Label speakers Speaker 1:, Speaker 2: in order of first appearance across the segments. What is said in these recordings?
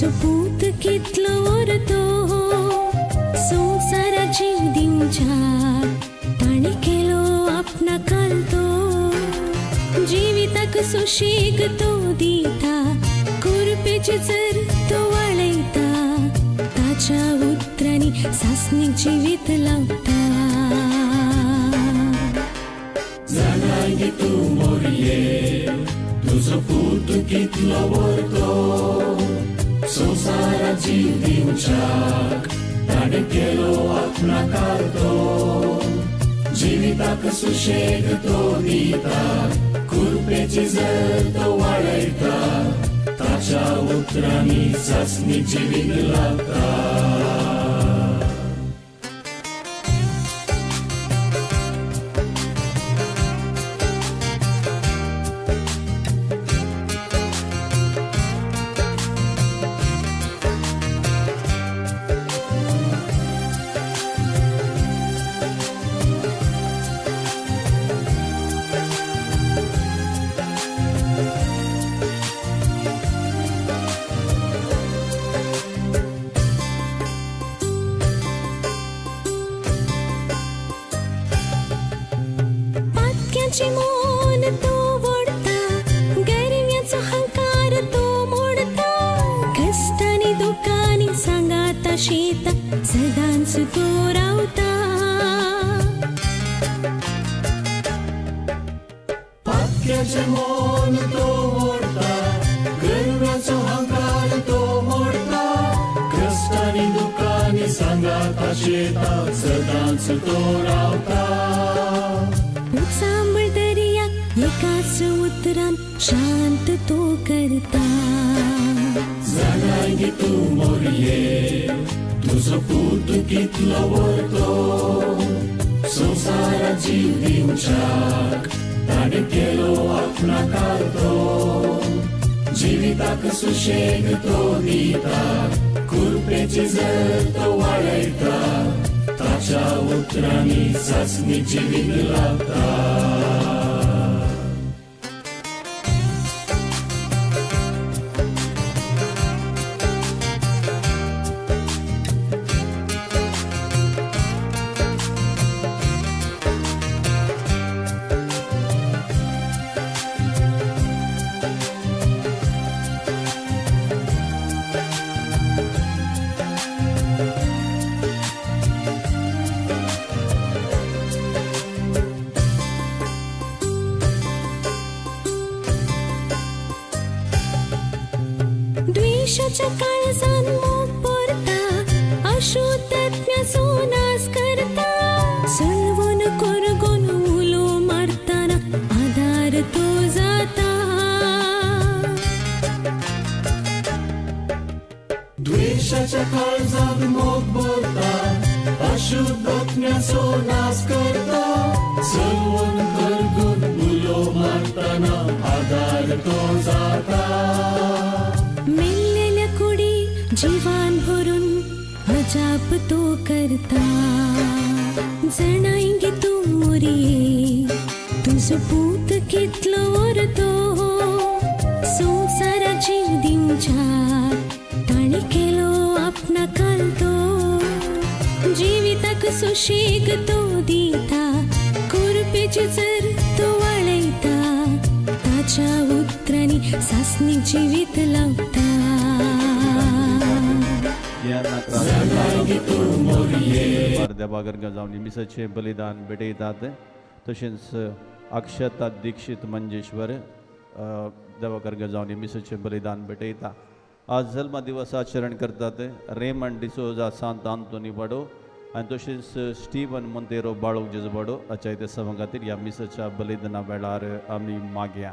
Speaker 1: तुझो पूत कितलो वरतो संसारा जीव दिवच्याक ताणे केलो आपणा कालतो जिविताक सुशेग तो दिता कुरपेची जर तो वाळयता ताच्या उतरांनी सासणीक जिवीत लावता
Speaker 2: जाणांगी तूं मोरये तुझो पूत कितलो वरतो संसारा जीव दिवच्याक ताणे केलो आपणा कालतो जिविताक सुशेग तो दिता कुरपेची जर तो वाळयता ताच्या उतरांनी सासणी जिवीत लावता
Speaker 1: मोन तो वडता गरिम्याचो हंकार तो मोडता कष्टांनी दुखांनी सांगाता शेता सदांच तो रावता
Speaker 2: पातक्याचे मोन तो वडता गरिम्याचो हंकार तो मोडता कष्टांनी दुखांनी सांगाता शेता सदांच तो रावता
Speaker 1: सांबळ दर्या एकाच उतरान शांत तो करता
Speaker 2: जाणांगी तूं मोरये तुझो पूत कितलो वरतो संसारा जीव दिवच्याक ताणे केलो आपणा कालतो जिविताक सुशेग तो दिता कुरपेची जर तो वाळयता ताच्या उतरांनी सासणी जिवीत लावता
Speaker 1: द्वेषाच्या काळजान मोग भरता अशुद्धात्म्याचो नाश करता सलवून करगून उलो मारताना आधार तो जाता
Speaker 2: द्वेषाच्या काळजान मोग भरता अशुद्धात्म्याचो नाश करता सलवून करगून उलो मारताना आधार तो जाता
Speaker 1: मेल्लेल्या कुडी जीवान भरून अजाप तो करता जाणांगी तूं मोरये तुझो पूत कितलो वरतो संसारा जीव दिवच्याक ताणे केलो आपणा कालतो जिविताक सुशेग तो दिता कुरपेची जर तो वाळयता ताच्या उतरांनी सासणीक जिवीत लावता
Speaker 3: देवाघर जावन मिसाचे बलिदान भेटयतात तशेंच अक्षता दीक्षित मंजेश्वर देवाघर जावन मिसाचे बलिदान भेटयता आज जल्म दिवस आचरण करतात रेमंड डिसोजा सांत आंतोनी वाडो आनी तशेंच स्टीवन मोंतेरो बाळोक जेजवाडो हाच्या ते सभा खातीर ह्या मिसाच्या बलिदाना वेळार आमी मागया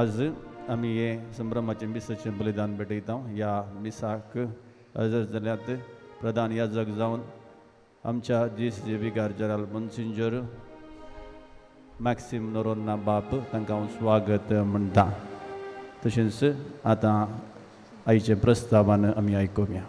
Speaker 3: आज आमी हे संभ्रमाचे मिसाचें बलिदान भेटयता ह्या मिसाक हजर जाल्यात प्रधान याजक जावन आमच्या जीएसचे विकार जनरल मोन्सिंजर मॅक्सिम नोरोन्ना बाप तांकां हांव स्वागत म्हणटा तशेंच आतां आयचे प्रस्तावान आमी आयकुया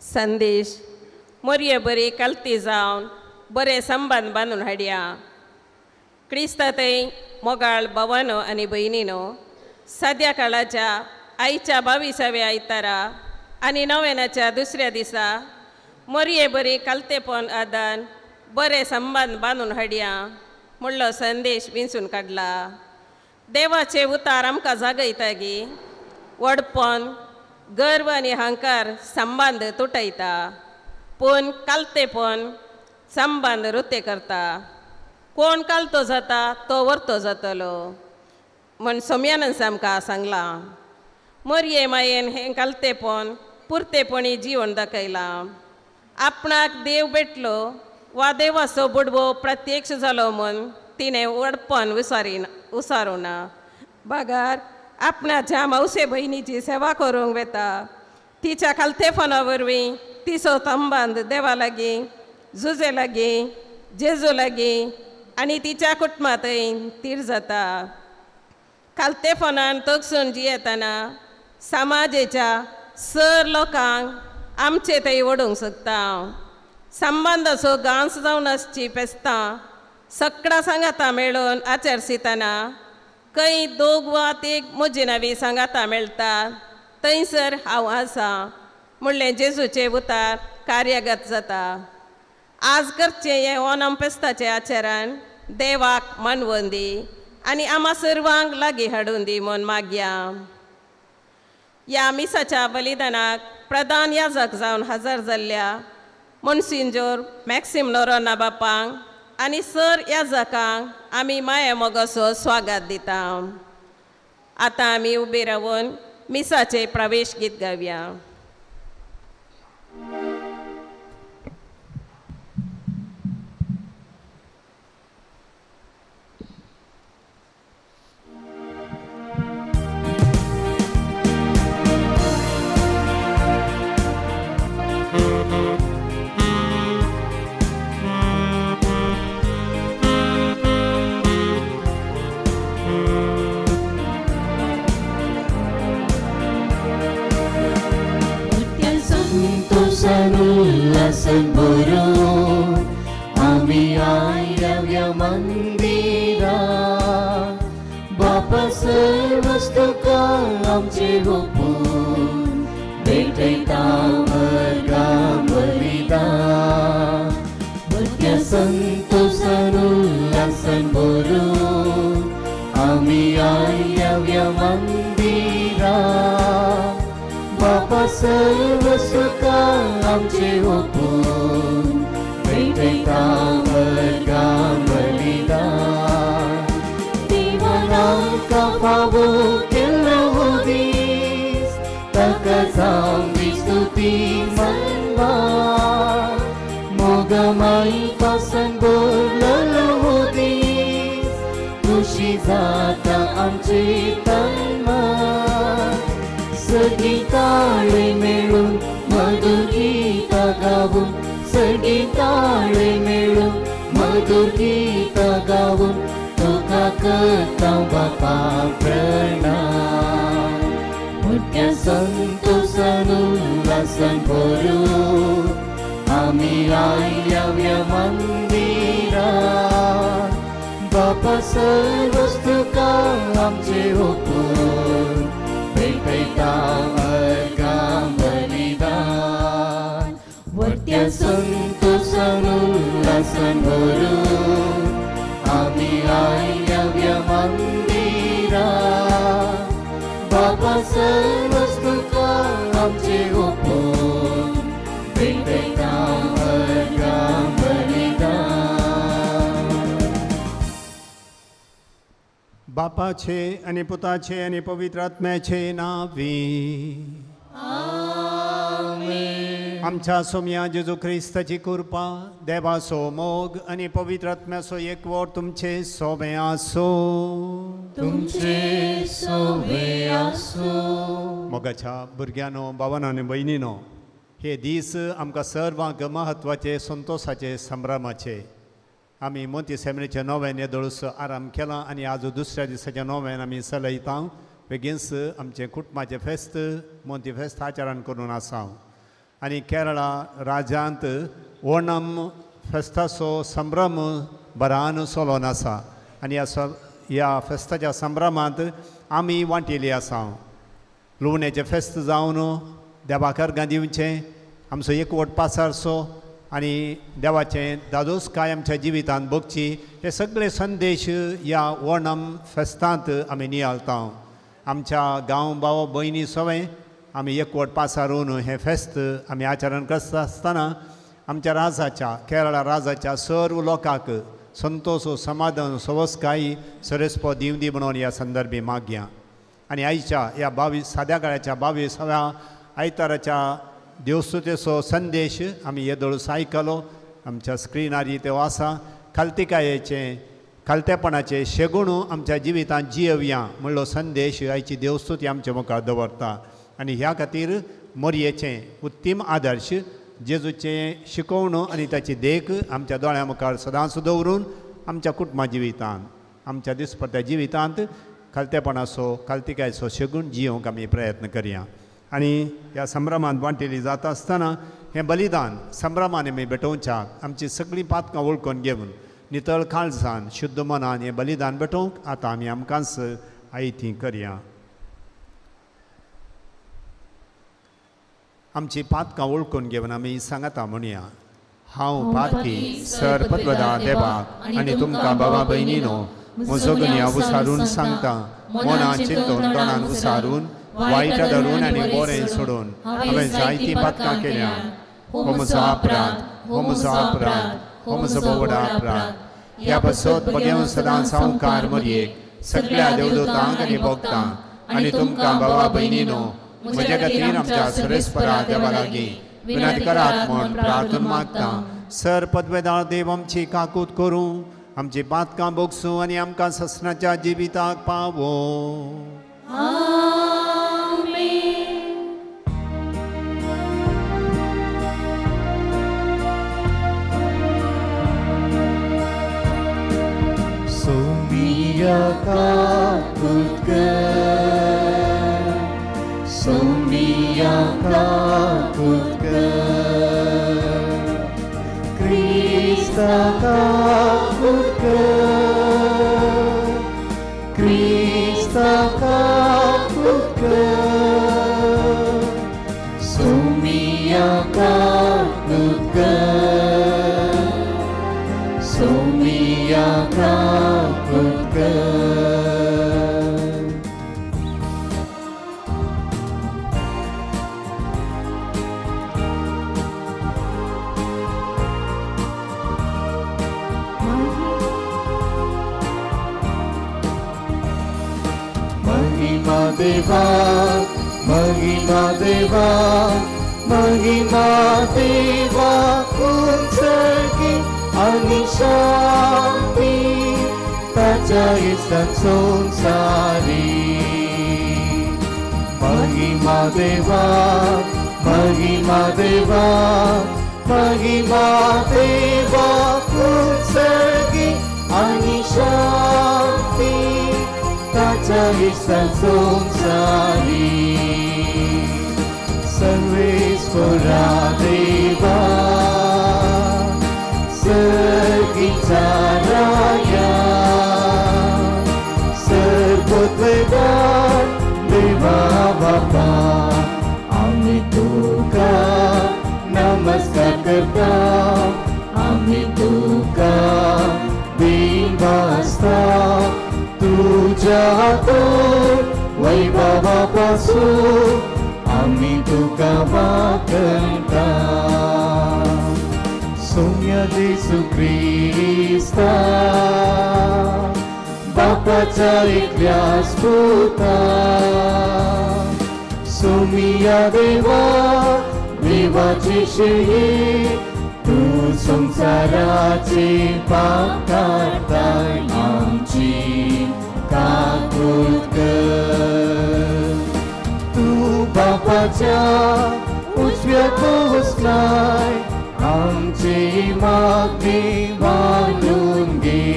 Speaker 4: संदेश मोरये बरी कल्ती जावन बरे संबंध बांदून हाडया. क्रिस्तांतय मोगाळ भावांनो आनी भयणीनो, सद्या काळाच्या आयच्या 22व्या आयतारा आनी नोवेनाच्या दुसऱ्या दिसा मोरये बरी कल्तेपण आदान बरे संबंध बांदून हाडया म्हणलो संदेश विंचून काडला. देवाचे उतार आमकां जागयता की वडपण, गर्व आनी अहंकार संबंध तुटयता, पूण कालतेपण संबंध रुते करता. कोण कालतो जाता तो वर्तो जातलो म्हण सोम्यानंद आमकां सांगलां. मोरये मायेन हें कालतेपण पुर्तेपणी जीवन दाखयलां. आपणाक देव भेटलो वा देवाचो बुडवो प्रत्यक्ष जालो म्हूण तिणें वडपण उसारूं ना. बागार आपणाच्या मावशे भयणीची सेवा करूंक वेता. तिच्या कालतेपणा वरवीं तिचो संबंध देवा लागीं, जुजे लागीं, जेजू लागीं आनी तिच्या कुटुंबांतय तीर जाता. कालतेपणान तगसून जियेतना समाजाच्या सर लोकांक आमचे थंय ओडूंक सोदता. संबंधाचो गांस जावन आसची फेस्तां सकडा सांगाता मेळून आचरसितना खंय 2 वा 1 म्हजी नवी सांगाता मेळटा थंयसर हांव आसा म्हणलें जेजूचे उतार कार्यगत जाता. आज करचें हें ओनम फेस्ताचें आचरण देवाक मानवून दी आनी आम्हा सर्वांक लागीं हाडून दी म्हूण मागया. ह्या मिसाच्या बलिदानाक प्रधान याजक जावन हजर जाल्ल्या मोन्सिंजोर मॅक्सिम नोरोना बापांक आनी सर याजकांक आमी माये मोगाचो स्वागत दिता. आतां आमी उबे रावून मिसाचें प्रवेश गीत गावया.
Speaker 2: उल्हासन भरून आम्ही आयव्या मंदिरा. बापा सर्वस्तुका आमचे ओपून भेटयता वर्गां बलिदान. भुरग्या संतोषान उल्हासन भरून आम्ही आयव्या मंदिरा. बापा सर्व सुखा आमचे ओपून भेटयता वर्गां बलिदान. देवान आमकां फावो केल्लो हो दीस ताका जावं स्तुती सन्मान. मोगमाई पासन भरलेलो हो दीस खुशी जाता आमची तन्मान. सगळी ताळे मेळून मधुर गीतां गावून, सगळी ताळे मेळून मधुर गीतां गावून तुका करता बापा प्रणाम. मोठ्या संतोषान उल्हासन भरून आमी आयल्या मंदिरा. बापा सर्वच तुका आमचे ओपून भेटयता वर्गां बलिदान. वरत्या संतोषान उल्हासन भरून आमी आयल्या मंदिरा. बापा सर्वच तुका आमचे ओपून भेटयता वर्गां बलिदान.
Speaker 5: बापाचे आणि पुताचे आणि पवित्र आत्म्याचे नावी आमच्या सोम्या जेजू ख्रिस्ताची कृपा, देवाचो मोग आणि पवित्र आत्म्याचो एकवट तुमचे सोबे आसो.
Speaker 2: तुमचे सोबे आसो.
Speaker 5: मोगाच्या भुरग्यानो, भावांनो आनी भयणीनो, हे दीस आमकां सर्वांक महत्वाचे, संतोषाचे, संभ्रमाचे. आमी मोती सेमिनेच्या नोव्यान येदळूस आराम केला आनी आज दुसऱ्या दिसाच्या नोव्यान आमी चलयता. बेगीनच आमचे कुटुंबाचे फेस्त मोती फेस्त आचरण करून आसा. आनी केरळा राज्यांत ओणम फेस्ताचो संभ्रम बरान चलोन आसा आनी ह्या फेस्ताच्या संभ्रमांत आमी वांटिल्लीं आसा लुवण्याचें फेस्त जावन देवाकर्गां दिवचें आमचो एकवट पासारचो आनी देवाचें दादोसकाय आमच्या जिवितांत भोगची हे सगळे संदेश ह्या ओणम फेस्तांत आमी नियाळटा आमच्या गांव भाव भयणी सवय आमी एकवट पासारून हें फेस्त आमी आचरण करता आसतना आमच्या राजाच्या केरळा राजाच्या सर्व लोकांक संतोष समाधान सवस्काई सरेस्पो दिवंदी म्हणून ह्या संदर्भी मागया आनी आयच्या ह्या साद्या काळाच्या 22व्या आयताराच्या देवस्तुतेचो संदेश आमी येदोळूस आयकलो आमच्या स्क्रिनार तो आसा खालतिकायेचें खालतेपणाचें शेगूण आमच्या जिवितांत जियेवया म्हणलो संदेश आयची देवस्तुती आमच्या मुखार दवरता आनी ह्या खातीर मोरयेचें उत्तीम आदर्श जेजूचें शिकोवण आनी ताची देख आमच्या दोळ्यां मुखार सदांच दवरून आमच्या कुटुंबा जिवितांत आमच्या दिसपट्ट्या जिवितांत खालतेपणाचो खालतिकायेचो शेगूण जियोवंक आमी प्रयत्न करया आनी ह्या संभ्रमांत वांटिल्लीं जाता आसतना हें बलिदान संभ्रमान आमी भेटोवच्याक आमची सगळीं पातकां वळखून घेवन नितळ काळजान शुद्ध मनान हें बलिदान भेटोवंक आतां आमी आमकांच आयती करया आमची पातकां वळखून घेवन आमी सांगता म्हणया हांव पातकी सर पद्वदा देवाक आनी तुमकां बाबा भयणीनो म्हजो गुन्यांव उसारून सांगता मनान चिंतून तोंडान उसारून वायटा धरून आनी बरें सोडून हांवें जायतीं पातकां केल्या हो म्हजो अपराध हो म्हजो अपराध हो म्हजो व्हडा अपराध ह्या बसत बगेवन सदां सावकार मरयेक सगळ्या देवदूतांक आनी भक्तांक आनी तुमकां बाबा भयणीनो म्हजे खातीर आमच्या सरेस्परा देवा लागीं विनंती करात म्हूण प्रार्थना मागता सर पद्वेदाळ देव आमची काकूत करूं आमची पातकां भोगसूं आनी आमकां ससनाच्या जिविताक पावो
Speaker 2: Soumia kakutka Krista kakutka Krista kakutka Soumia kakutka Soumia kakutka Deva, Mahima Deva, Mahima Deva, Kunsaki, Ani Shanti, Taja Istan Sonsari. Mahima Deva, Mahima Deva, Mahima Deva, Kunsaki, Ani Shanti. Taja Istan Sonsari Sarvesvara Deva Sargitaraya Sarvotvedan Deva Bapa Ami Tuka Namaskar Karta Ami Tuka Bimbasta तुझ्या हातून वैभवापासून आम्ही तुका वाकणता सौम्य येशू ख्रिस्ता बापाचा एकल्या स्फोटा सौम्य देवा देवाची शेळी तू संसाराचे पाप काढताय आमची काकूत कर तू बापाच्या उजव्यात बसलाय आमची मागणी मानून घे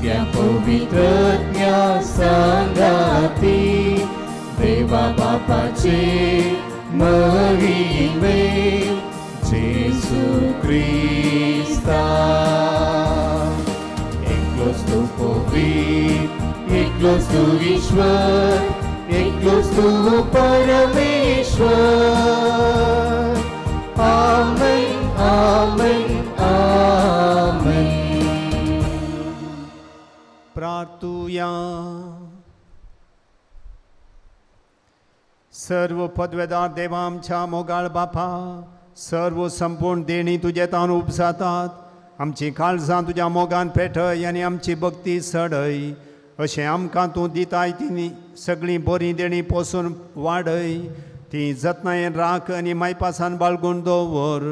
Speaker 2: त्या पवित्रज्ञा संगाती देवा बापाचे മഹിമേൽ യേശു ക്രിസ്ത Eklos tu povit, eklos tu Ishwar, eklos tu Parameshwar. Amen, amen, amen.
Speaker 5: प्रार्थूया. सर्व पदवेदार देवा आमच्या मोगाळ बापा, सर्व संपूर्ण देणी तुझे तान उपसातात. आमची काळजां तुज्या मोगान पेठय आनी आमची भक्ती सडय. अशें आमकां तूं दिताय ती सगळीं बरीं देणी पोसून वाडय. ती जतनायेन राख आनी मायपासान बाळगून दवर.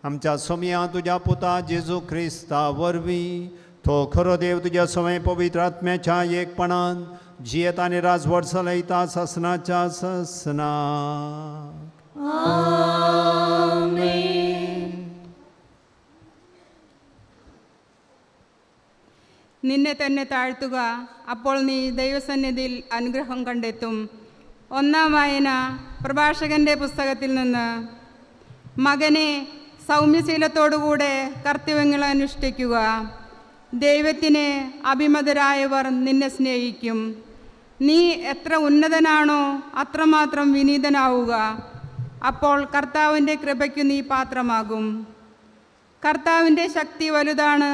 Speaker 5: आमच्या सोमया तुज्या पुता जेजू क्रिस्ता वरवीं तो खरो देव तुज्या सोमे पवित्र आत्म्याच्या एकपणान जियेत आनी राजवट चलयता ससनाच्या ससना.
Speaker 6: നിന്നെ തന്നെ താഴ്ത്തുക, അപ്പോൾ നീ ദൈവസന്നിധിയിൽ അനുഗ്രഹം കണ്ടെത്തും. ഒന്നാം വായന പ്രഭാഷകന്റെ പുസ്തകത്തിൽ നിന്ന്. മകനെ, സൗമ്യശീലത്തോടുകൂടെ കർത്തവ്യങ്ങൾ അനുഷ്ഠിക്കുക. ദൈവത്തിന് അഭിമതരായവർ നിന്നെ സ്നേഹിക്കും. നീ എത്ര ഉന്നതനാണോ അത്രമാത്രം വിനീതനാവുക. അപ്പോൾ കർത്താവിൻ്റെ കൃപയ്ക്കു നീ പാത്രമാകും. കർത്താവിൻ്റെ ശക്തി വലുതാണ്,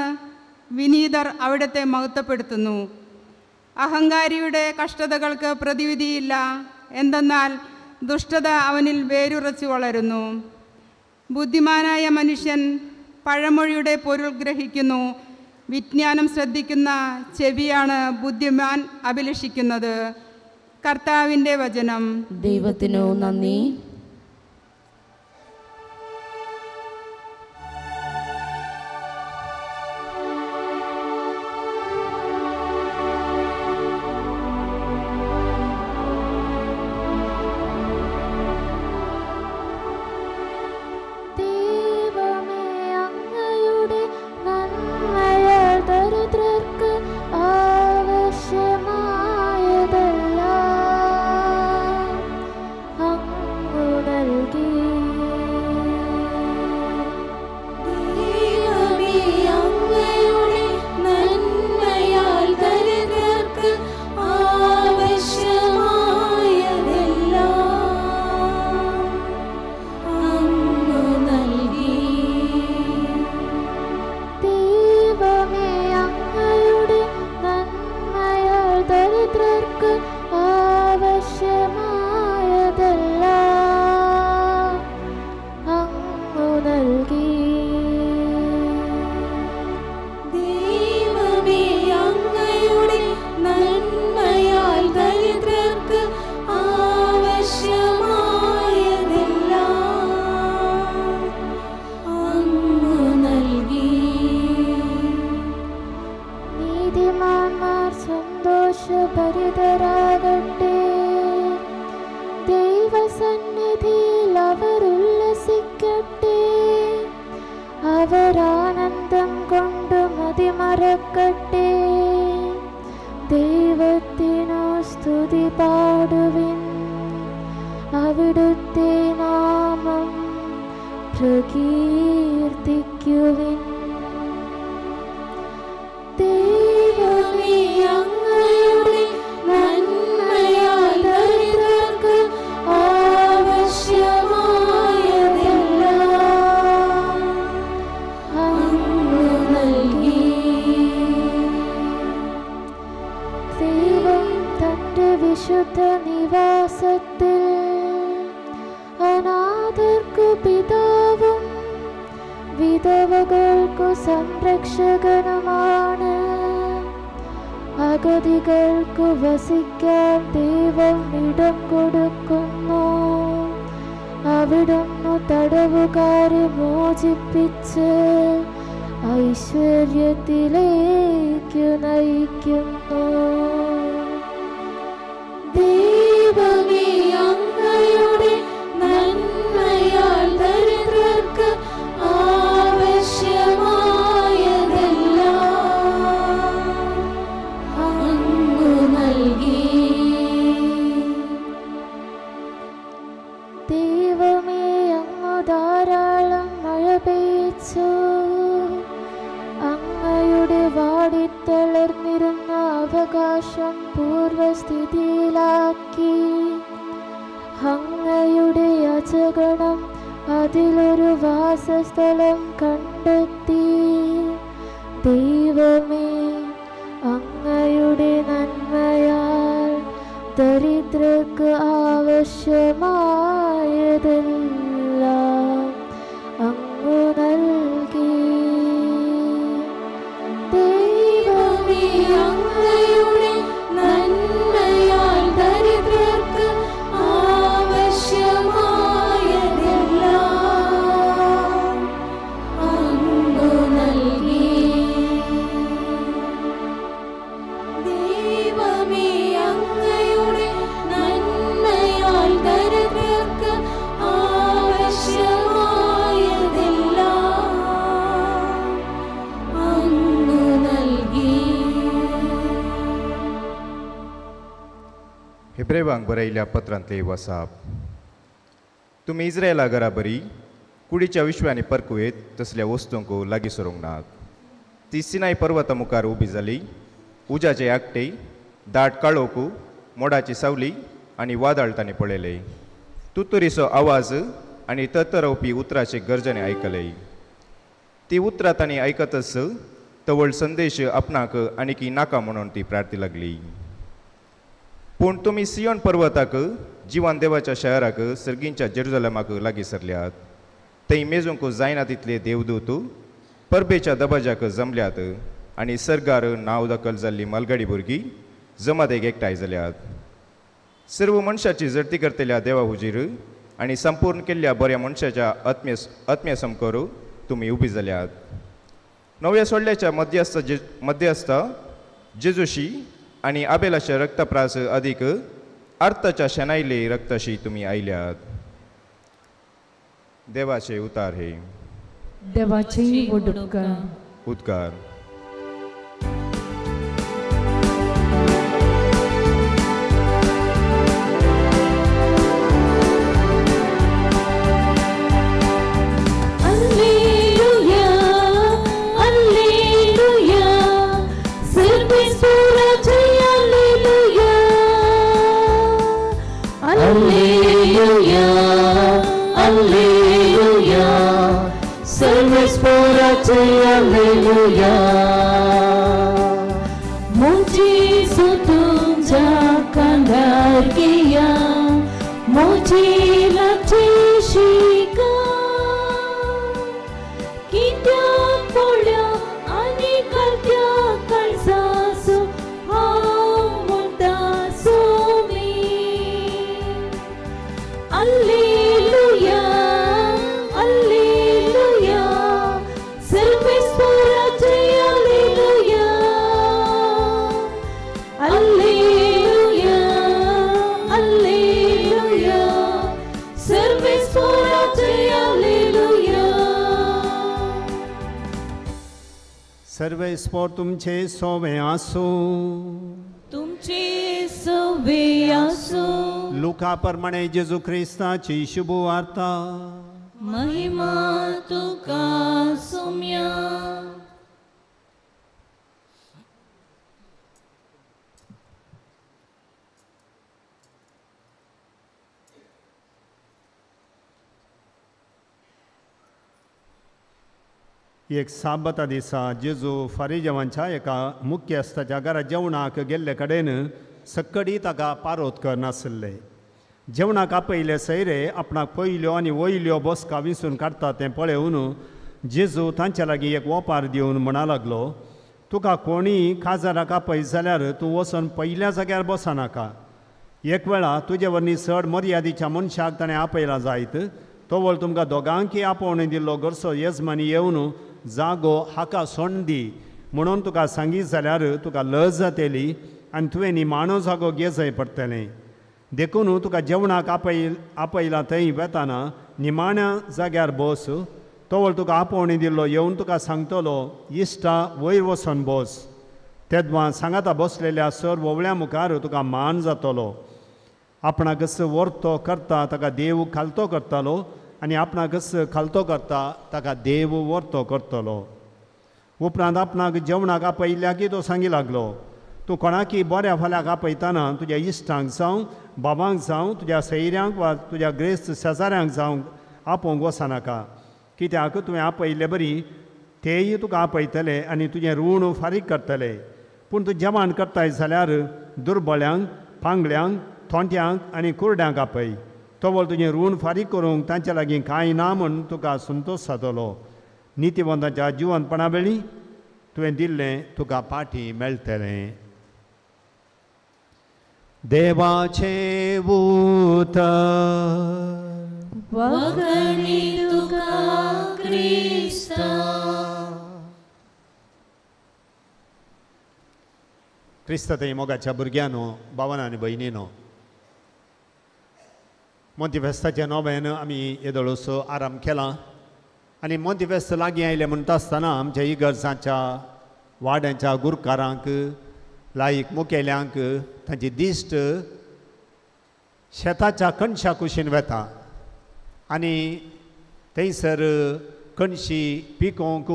Speaker 6: വിനീതർ അവിടുത്തെ മഹത്വപ്പെടുത്തുന്നു. അഹങ്കാരിയുടെ കഷ്ടതകൾക്ക് പ്രതിവിധിയില്ല, എന്തെന്നാൽ ദുഷ്ടത അവനിൽ വേരുറച്ചു വളരുന്നു. ബുദ്ധിമാനായ മനുഷ്യൻ പഴമൊഴിയുടെ പൊരുൾ ഗ്രഹിക്കുന്നു. വിജ്ഞാനം ശ്രദ്ധിക്കുന്ന ചെവിയാണ് ബുദ്ധിമാൻ അഭിലഷിക്കുന്നത്. കർത്താവിൻ്റെ വചനം.
Speaker 1: ദൈവത്തിനു നന്ദി.
Speaker 7: അഗതികൾക്കു വസിക്കാൻ ദൈവം ഇടം കൊടുക്കുന്നു. അവിടുന്ന് തടവുകാരെ മോചിപ്പിച്ച് ഐശ്വര്യത്തിലേക്കു നയിക്കുന്നു. ദൈവമേ, അങ്ങയുടെ നന്മയാൽ ദരിദ്രർക്ക് ആവശ്യമായതെല്ലാം അങ്ങ് നൽകി. ധാരാളം മഴ പെയ്ച്ചു. അങ്ങയുടെ വാടിത്തളർന്നിരുന്ന അവകാശം പൂർവസ്ഥിതിയിലാക്കി. അങ്ങയുടെ അജഗണം അതിലൊരു വാസസ്ഥലം കണ്ടെത്തി. ദൈവമേ, അങ്ങയുടെ നന്മയാൽ ദരിദ്രർക്ക് ആവശ്യമായതെല്ലാം അങ്ങു നൽകി. ദൈവമേ, അങ്ങയുടെ നന്മയാൽ ദരിദ്രർക്ക് ആവശ്യമായതെല്ലാം അങ്ങു നൽകി. ദൈവമേ, അങ്ങയുടെ നന്മയാൽ ദരിദ്രർക്ക് ആവശ്യമായതെല്ലാം അങ്ങു നൽകി.
Speaker 8: हेब्रेवांक बरयल्ल्या पत्रांतले वसाप. तुमी इस्रायला घरा बरी कुडीच्या विश्वांनी परकुवेत तसल्या वस्तूंक लागीं सरूंक नात. ती सिनाय पर्वता मुखार उबी जाली. उजाचे आकटे, दाट काळोख, मोडाची सावली आनी वादळ तांणी पळयले. तुतुरीचो आवाज आनी तरतरवपी उतराचे गर्जने आयकले. ती उतरां तांणी आयकतच तवळ संदेश आपणाक आनीकी नाका म्हणून ती प्रार्थी लागली. पूण तुमी सियोन पर्वताक, जिवान देवाच्या शहराक, सर्गींच्या जेरुसलेमाक लागीं सरल्यात. थंय मेजूंक जायना तितले देवदूत परबेच्या दबाज्याक जमल्यात आनी सर्गार नांव दखल जाल्ली मलगडी भुरगीं जमादेक एकठांय जाल्यात. सर्व मनशाची जडती करतल्या देवा हुजीर आनी संपूर्ण केल्ल्या बऱ्या मनशाच्या आत्म्य समकोर तुमी उबी जाल्यात. नव्या सोडल्याच्या मध्यस्थ जेजूशी आनी आबेलाच्या रक्तप्रास अदीक अर्थाच्या शेनायले रक्ताशी तुमी आयल्यात. देवाचे उतार हे.
Speaker 9: देवाचे
Speaker 8: उद्गार.
Speaker 5: सर्वे स्पोर तुमचे सोवे आसो.
Speaker 1: तुमचे सोवे आसो.
Speaker 5: लुका प्रमाणे जेजू ख्रिस्ताची शुभ वार्ता.
Speaker 1: महिमा तुका सोम्या.
Speaker 5: एक साबता दिसा जेजू फारिजेवांच्या एका मुख्यस्थाच्या घरा जेवणाक गेल्ले कडेन सक्कडी ताका पारोत करनासले. जेवणाक आपयले सयरे आपणाक पयल्यो आनी वयल्यो बसका विंसून काडटा तें पळोवन जेजू तांच्या लागीं एक ओपार दिवन म्हणा लागलो, तुका कोणीय काजाराक आपय जाल्यार तूं वचून पयल्या जाग्यार बसनाका. एक वेळा तुजे वरवीं चड मर्यादेच्या मनशाक ताणें आपयला जायत, तोवळ तुमकां दोगांकी आपोवणी दिल्लो घरचो येजमानी येवन जागो हाका सोण दी म्हणून तुका सांगीत जाल्यार तुका लज जातली आनी तुवें निमाणो जागो घेजय पडटलें. देखून तुका जेवणाक आपयला थंय वेताना निमाण्या जाग्यार बस. तोवळ तुका आपोवणी दिल्लो येवन तुका सांगतलो, इश्टा वयर वचून बस. तेदवां सांगाता बसलेल्या सर्व वळ्या मुखार तुका मान जातलो. आपणाक वर्तो करता ताका देव खालतो करतालो आनी आपणाकच खालतो करता ताका देव वर्तो करतलो. उपरांत आपणाक जेवणाक आपयल्याकी तो सांगी लागलो, तूं कोणाकी बऱ्या फाल्याक आपयतना तुज्या इश्टांक जावं, बाबांक जावं, तुज्या सैऱ्यांक वा तुज्या ग्रेस्त शेजाऱ्यांक जावं आपोवंक वचनाका. कित्याक तुवें आपयले बरी तेय तुका आपयतले आनी तुजें ऋण फारीक करतले. पूण तूं जेवण करताय जाल्यार दुर्बळ्यांक, पांगड्यांक, थोंट्यांक आनी कुरड्यांक आपय. तोवळ तुजें ऋण फारीक करूंक तांचे लागीं कांय ना म्हूण तुका संतोश जातलो. नितीवंताच्या जिवंतपणा वेळी तुवें दिल्लें तुका पाठी मेळटलें. देवाचें उतर
Speaker 7: वगणी तुका क्रिस्ता.
Speaker 5: क्रिस्तताई मोगाच्या भुरग्यांनो, भावांनो आनी भयणींनो, मोंतीफेस्ताच्या नोव्यान आमी येदोळसो आराम केला. आनी मोंतीफेस्त लागीं आयलें म्हणटा आसतना आमच्या इगर्जाच्या वाड्यांच्या गुरकारांक, लायक मुखेल्यांक तांची दिश्ट शेताच्या कणशा कुशीन वेता. आनी थंयसर कणशी पिकोवंक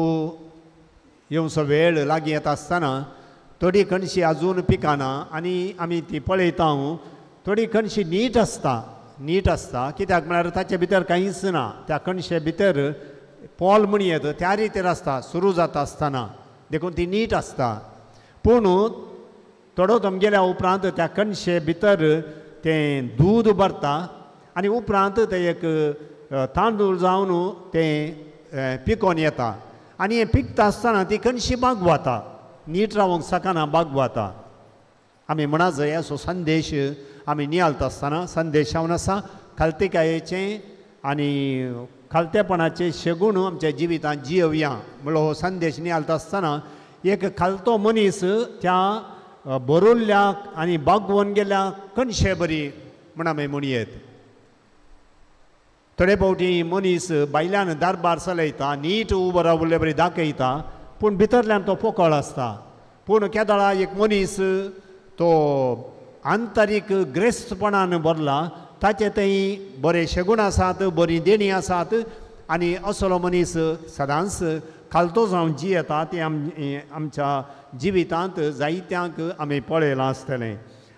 Speaker 5: येवचो वेळ लागीं येता आसतना थोडी कणशी आजून पिकाना आनी आमी ती पळयता. थोडी कणशी नीट आसता कित्याक म्हळ्यार ताचे भितर कांयच ना. त्या कणशे भितर पोल म्हण येत त्या रितीर आसता सुरू जाता आसतना, देखून ती नीट आसता. पूण थोडो दम गेल्या उपरांत त्या कणशे भितर तें दूद भरता आनी उपरांत ते एक तांदूळ जावन तें पिकोवन येता. आनी हें पिकता आसतना ती कणशी बागवाता, नीट रावंक सकना बागवाता. आमी म्हणा जय असो संदेश आमी नियालता आसतना संदेश जावन आसा खालतेकायेचें आनी खालतेपणाचे शेगूण आमच्या जिवितांत जियोवया म्हणलो हो संदेश नियालता आसतना एक खालतो मनीस त्या बरोल्ल्या आनी बागवून गेल्या कणशे बरी म्हण आमी म्हणयेत. थोडे फावटी मनीस भायल्यान दारबार चलयता, नीट उबो रावले बरी दाखयता, पूण भितरल्यान तो पोकळ आसता. पूण केदळा एक मनीस तो आंतरीक ग्रेस्तपणान भरला, ताचे थंय बरे शेगूण आसात, बरी देणी आसात आनी असलो मनीस सदांच खालतो जावन जियेता. ती आमच्या जिवितांत जायत्यांक आमी पळयलां आसतलें.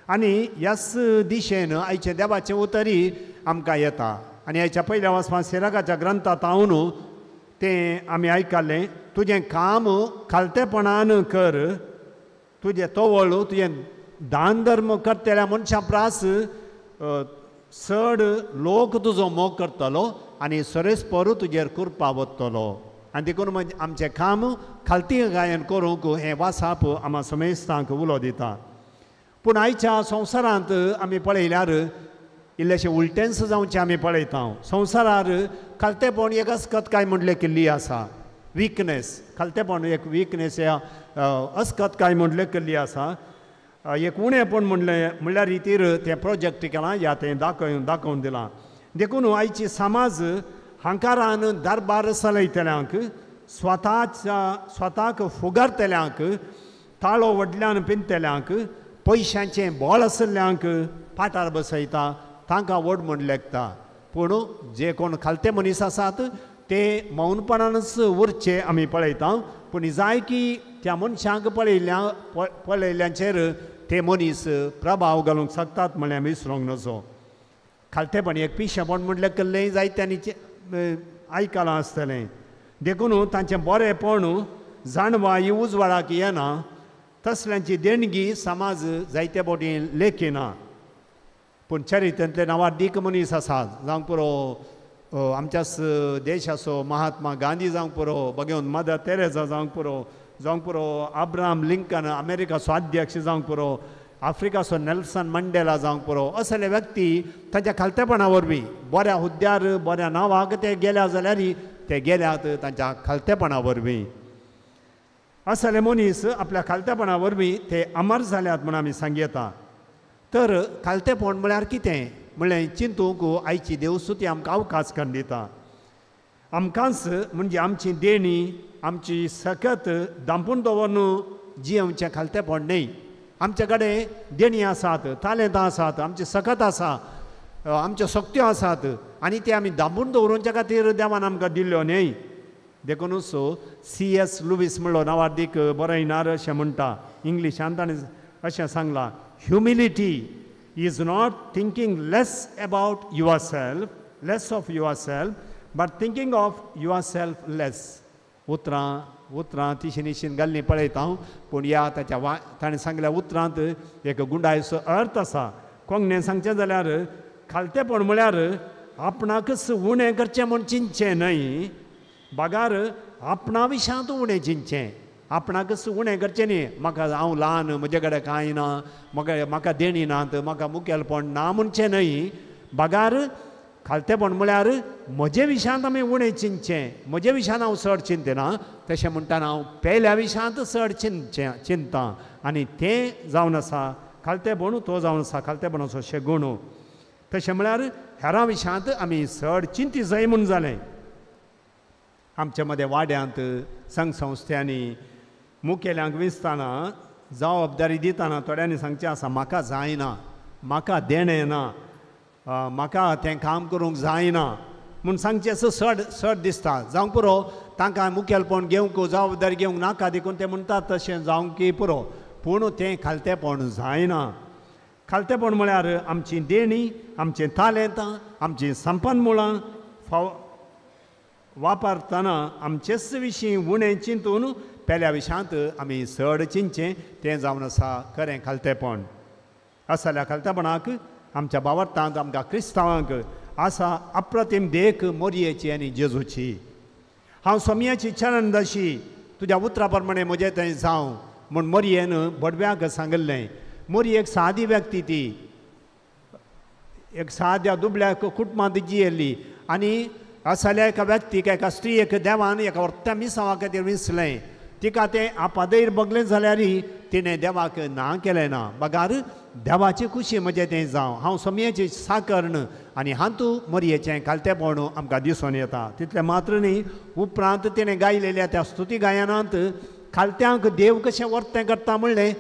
Speaker 5: आनी ह्याच दिशेन आयचे देवाचें उतरी आमकां येता. आनी हाच्या पयल्या वचपाक सिराकाच्या ग्रंथांत हांव तें आमी आयकल्लें, तुजें काम खालतेपणान कर, तुजें तोवळ तुजें दान धर्म करतल्या मनशां प्रास चड लोक तुजो मोग करतलो आनी सरेस्पर तुजेर कृपा वतलो. आनी देखून आमचें काम खालती गायन करूंक हें वासाप आम्हा समेस्तांक उलो दिता. पूण आयच्या संवसारांत आमी पळयल्यार इल्लेशें उलटेंच जावचें आमी पळयता. संवसारार खालतेपण एक अस्कतकाय म्हणले केल्ली आसा, विकनेस. खालतेपण एक विकनेस ह्या अस्कतकाय म्हणले केल्ली आसा. एक उणेपण म्हणल्यार रितीर तें प्रोजेक्ट केलां, या तें दाखोवन दिलां. देखून आयची समाज हांकारान दारबार चलयतल्यांक, स्वताक फुगरतल्यांक, ताळो वडल्यान पिंतल्यांक, पयशांचें बोळ आसल्ल्यांक पाठार बसयता, तांकां व्हड म्हण लेखता. पूण जे कोण खालते मनीस आसात ते मौनपणानच उरचे आमी पळयता. पूण जाय की त्या मनशांक पळयल्यांचेर ते मनीस प्रभाव घालूंक शकतात म्हळ्यार विसरूंक नजो. खालतेपण एक पिशेपण म्हणलें केल्लें जायत्यांनी आयकलां आसतलें. देखून तांचें बरेंपण जाणवा ही उजवाडाक येना, तसल्यांची देणगी समाज जायते फावटी लेखिना. पूण चरित्रांतले नांवाडीक मनीस आसात, जावंक पुरो आमच्याच देशाचो महात्मा गांधी जावंक पुरो, भगवंत मदर तेरेसा जावंक पुरो अब्राहम लिंकन अमेरिकाचो अध्यक्ष जावंक पुरो, आफ्रिकाचो नेल्सन मंडेला जावंक पुरो, असले व्यक्ती तांच्या खालतेपणा वरवीं बऱ्या हुद्द्यार बऱ्या नांवाक ते गेल्या जाल्यार ते गेल्यात तांच्या खालतेपणा वरवीं. असले मनीस आपल्या खालतेपणा वरवीं ते अमर जाल्यात म्हण आमी सांगयता. तर खालतेपण म्हळ्यार कितें म्हळ्यार चिंतूंक आयची देवस्तुती आमकां अवकाश करून दिता. आमकांच म्हणजे आमची देणी, आमची सकत दांपून दवरून जियेवचें खालतेपण न्ही. आमचे कडेन देणी आसात, तालेंतां आसात, आमची सकत आसा, आमच्यो शक्त्यो आसात आनी ते आमी दांबून दवरच्या खातीर देवान आमकां दिल्ल्यो न्हय. देखूनच C.S. लुईस म्हणलो नांवार्दीक बरयणार अशें म्हणटा इंग्लिशांत ताणें अशें सांगलां, humility is not thinking less about yourself, less of yourself, but thinking of yourself less. उतरां तिशी निशीन घालनी पळयता हांव, पूण ह्या ताच्या ताणें सांगल्या उतरांत एक गुंडायसो अर्थ आसा. कोंकणीन सांगचें जाल्यार खालतेपण म्हळ्यार आपणाकच उणें करचें म्हूण चिंतचें न्हय, बागार आपणा विशांत उणें चिंतचें. आपणाकच उणें करचें न्ही, म्हाका हांव ल्हान, म्हजे कडेन कांय ना, म्हाका देणी नात, म्हाका मुखेलपण ना म्हणचें न्हय. बागार खालतेपण म्हळ्यार म्हजे विशांत आमी उणें चिंतचें, म्हजे विशांत हांव चड चिंतना. तशें म्हणटाना हांव पेल्या विशांत चड चिंतां आनी तें जावन आसा खालतेपण, तो जावन आसा खालतेपणाचो शेगूण. तशें म्हळ्यार हेरां विशांत आमी चड चिंती जाय म्हूण जालें. आमचे मदें वाड्यांत, संघ संस्थांनी मुखेल्यांक विसताना जबाबदारी दितना थोड्यांनी सांगचें आसा, म्हाका जायना, म्हाका देणें ना, म्हाका तें काम करूंक जायना म्हूण सांगचें असो चड दिसता. जावं पुरो तांकां मुखेलपण घेवंक, जबाबदारी घेवंक नाका देखून ते म्हणटात तशें जावंक की पुरो, पूण तें खालतेपण जायना. खालतेपण म्हळ्यार आमची देणी, आमचें तालेंतां, आमचीं संपन्मुळां वापरतना आमचेच विशीं उणें चिंतून पेल्या विशांत आमी चड चिंतचें, तें जावन आसा खरें खालतेपण. आसा जाल्यार खालतेपणाक आमच्या भावार्थांत आमकां क्रिस्तांवांक आसा अप्रतीम देख मोरयेची आनी जेजूची. हांव सोमयाची चरण दशी तुज्या उतरा प्रमाणे म्हजें थंय जावं म्हूण मोरयेन बडव्याक सांगलें. मोरये एक सादी व्यक्ती, ती एक साद्या दुबळ्या कुटुंबांत जियेल्ली आनी आसल्या एका व्यक्तीक, एका स्त्रीक देवान एका वर्त्या मिसावा खातीर विसलें. तिका तें आपादेर बगलें जाल्यारय तिणें देवाक ना केलें ना. बागार देवाची खुशी म्हजें तें जावं. हांव सोमयेची साकर्ण आनी हातूं मोरयेचें खालतेपण आमकां दिसून येता. तितलें मात्र न्ही, उपरांत तिणें गायलेल्या त्या स्तुती गायनांत खालत्यांक देव कशें वर्तें करता म्हणलें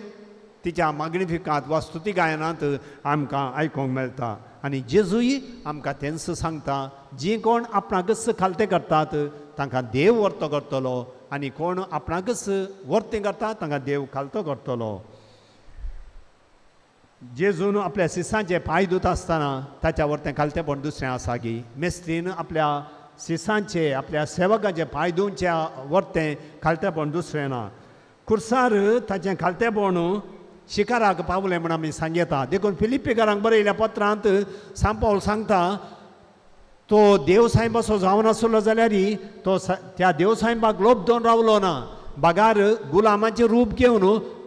Speaker 5: तिच्या मागणिफिकांत वा स्तुती गायनांत आमकां आयकूंक मेळटा. आनी जेजूय आमकां तेंच सांगता, जीं कोण आपणाकच खालतें करतात तांकां देव वर्तो करतलो आनी कोण आपणाकच वर्तें करता तांकां देव खालतो करतलो. जेजून आपल्या शिसांचे पांय धुता आसतना ताच्या वर्तें खालतेपण दुसरें आसा की मेस्त्रीन आपल्या शिसांचे, आपल्या सेवकाचे पांय धुवच्या वर्तें खालतेपण दुसरें ना. खुर्सार ताचें खालतेपण शिकाराक पावलें म्हण आमी सांगता. देखून फिलिप्पीकारांक बरयल्या पत्रांत सांत पावल सांगता, तो देवसाहेबाचो जावन आसलो जाल्यारय तो त्या देवसाहेबाक लोभ दोन रावलो ना. बागार गुलामाचें रूप घेवन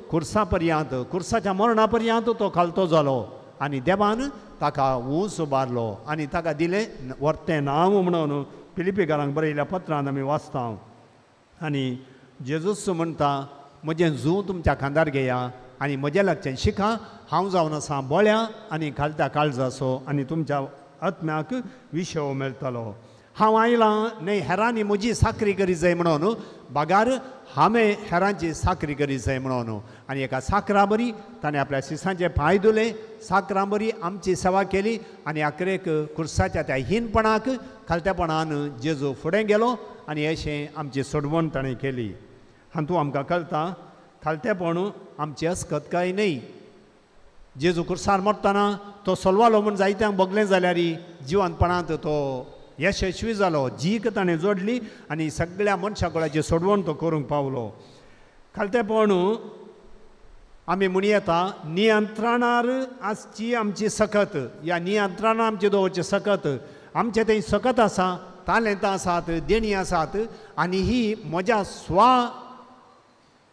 Speaker 5: खुर्सा पर्यंत, खुर्साच्या मरणा पर्यंत तो खालतो जालो आनी देवान ताका ऊंच उबारलो आनी ताका दिलें वर्तें नांव म्हणून फिलिप्पीकारांक बरयल्या पत्रांत आमी वाचता. आनी जेजूस म्हणटा, म्हजें जूं तुमच्या खांदार घेया आनी म्हजें लागचें शिका. हांव जावन आसा बोळ्या आनी खालत्या काळजाचो आनी तुमच्या आत्म्याक विशव मेळटलो. हांव आयलां न्हय हेरांनी म्हजी साकरी करी जाय म्हणून, बागार हांवें हेरांची साकरी करी जाय म्हणून. आनी एका साकरा बरी ताणें आपल्या शिसांचे पांय धुले, साकरा बरी आमची सेवा केली आनी आखरेक खुर्साच्या त्या हीनपणाक खालतेपणान जेजू फुडें गेलो आनी अशें आमची सोडवण ताणें केली. हातूंत आमकां कळटा खालतेपण आमची अस्कतकाय न्हय. जेजू खुर्सार मरतना तो सोलवालो म्हूण जायत्यांक बगलें जाल्यारय जिवंतपणांत तो यशस्वी जालो. जीक ताणें जोडली आनी सगळ्या मनशा कुळाची सोडवण तो करूंक पावलो. खालतेपण आमी म्हणूं येता नियंत्रणार आसची आमची सकत, ह्या नियंत्रणां आमची दवरची सकत. आमचें थंय सकत आसा, तालेंतां आसात, देणी आसात आनी ही म्हज्या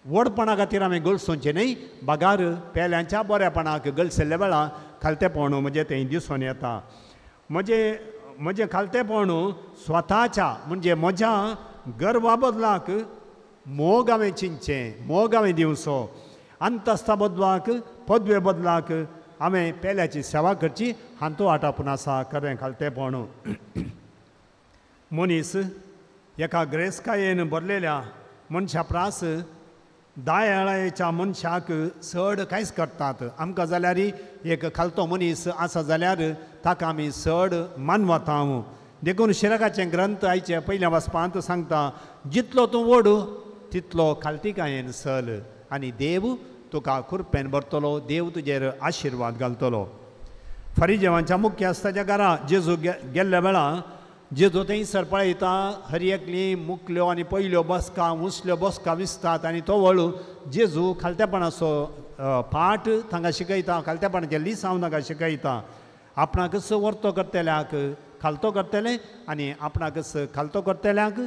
Speaker 5: व्हडपणा खातीर हांवें गळसोवचें न्हय. बागार पेल्यांच्या बऱ्यापणाक गळसल्ल्या वेळा खालतेपण म्हजें थंय दिसून येता. म्हजें खालतेपण स्वताच्या म्हणजे म्हज्या गर्वा बदलाक मोग हांवें चिंतचें, मोग हांवें दिवचो. अंतस्ता बदलाक, पदवे बदलाक हांवें पेल्याची सेवा करची. हातूंत आटापून आसा खरें खालतेपण. मनीस एका ग्रेस्कायेन बरलेल्या मनशा प्रास दायळायेच्या मनशाक चड कांयच करतात. आमकां जाल्यार एक खालतो मनीस आसा जाल्यार ताका आमी चड मानवता देखून शिराकाचे ग्रंथ आयचे पयल्या वाचपांत सांगता जितलो तूं ओड तितलो खालतीकायेन सल आनी देव तुका खुरपेन भरतलो देव तुजेर आशिर्वाद घालतलो फरिजेवांच्या मुख्यास्ताच्या घरा जेजू गेल्ल्या वेळा जेजू थंयसर पळयता हर एकली मुखल्यो आनी पयल्यो बसका उसल्यो बसका विसतात आनी तो वळू जेजू खालतेपणाचो पाठ तांकां शिकयता खालतेपणाचे लिसांव तांकां शिकयता आपणाकच वर्तो करतल्याक खालतो करतले आनी आपणाकच खालतो करतल्याक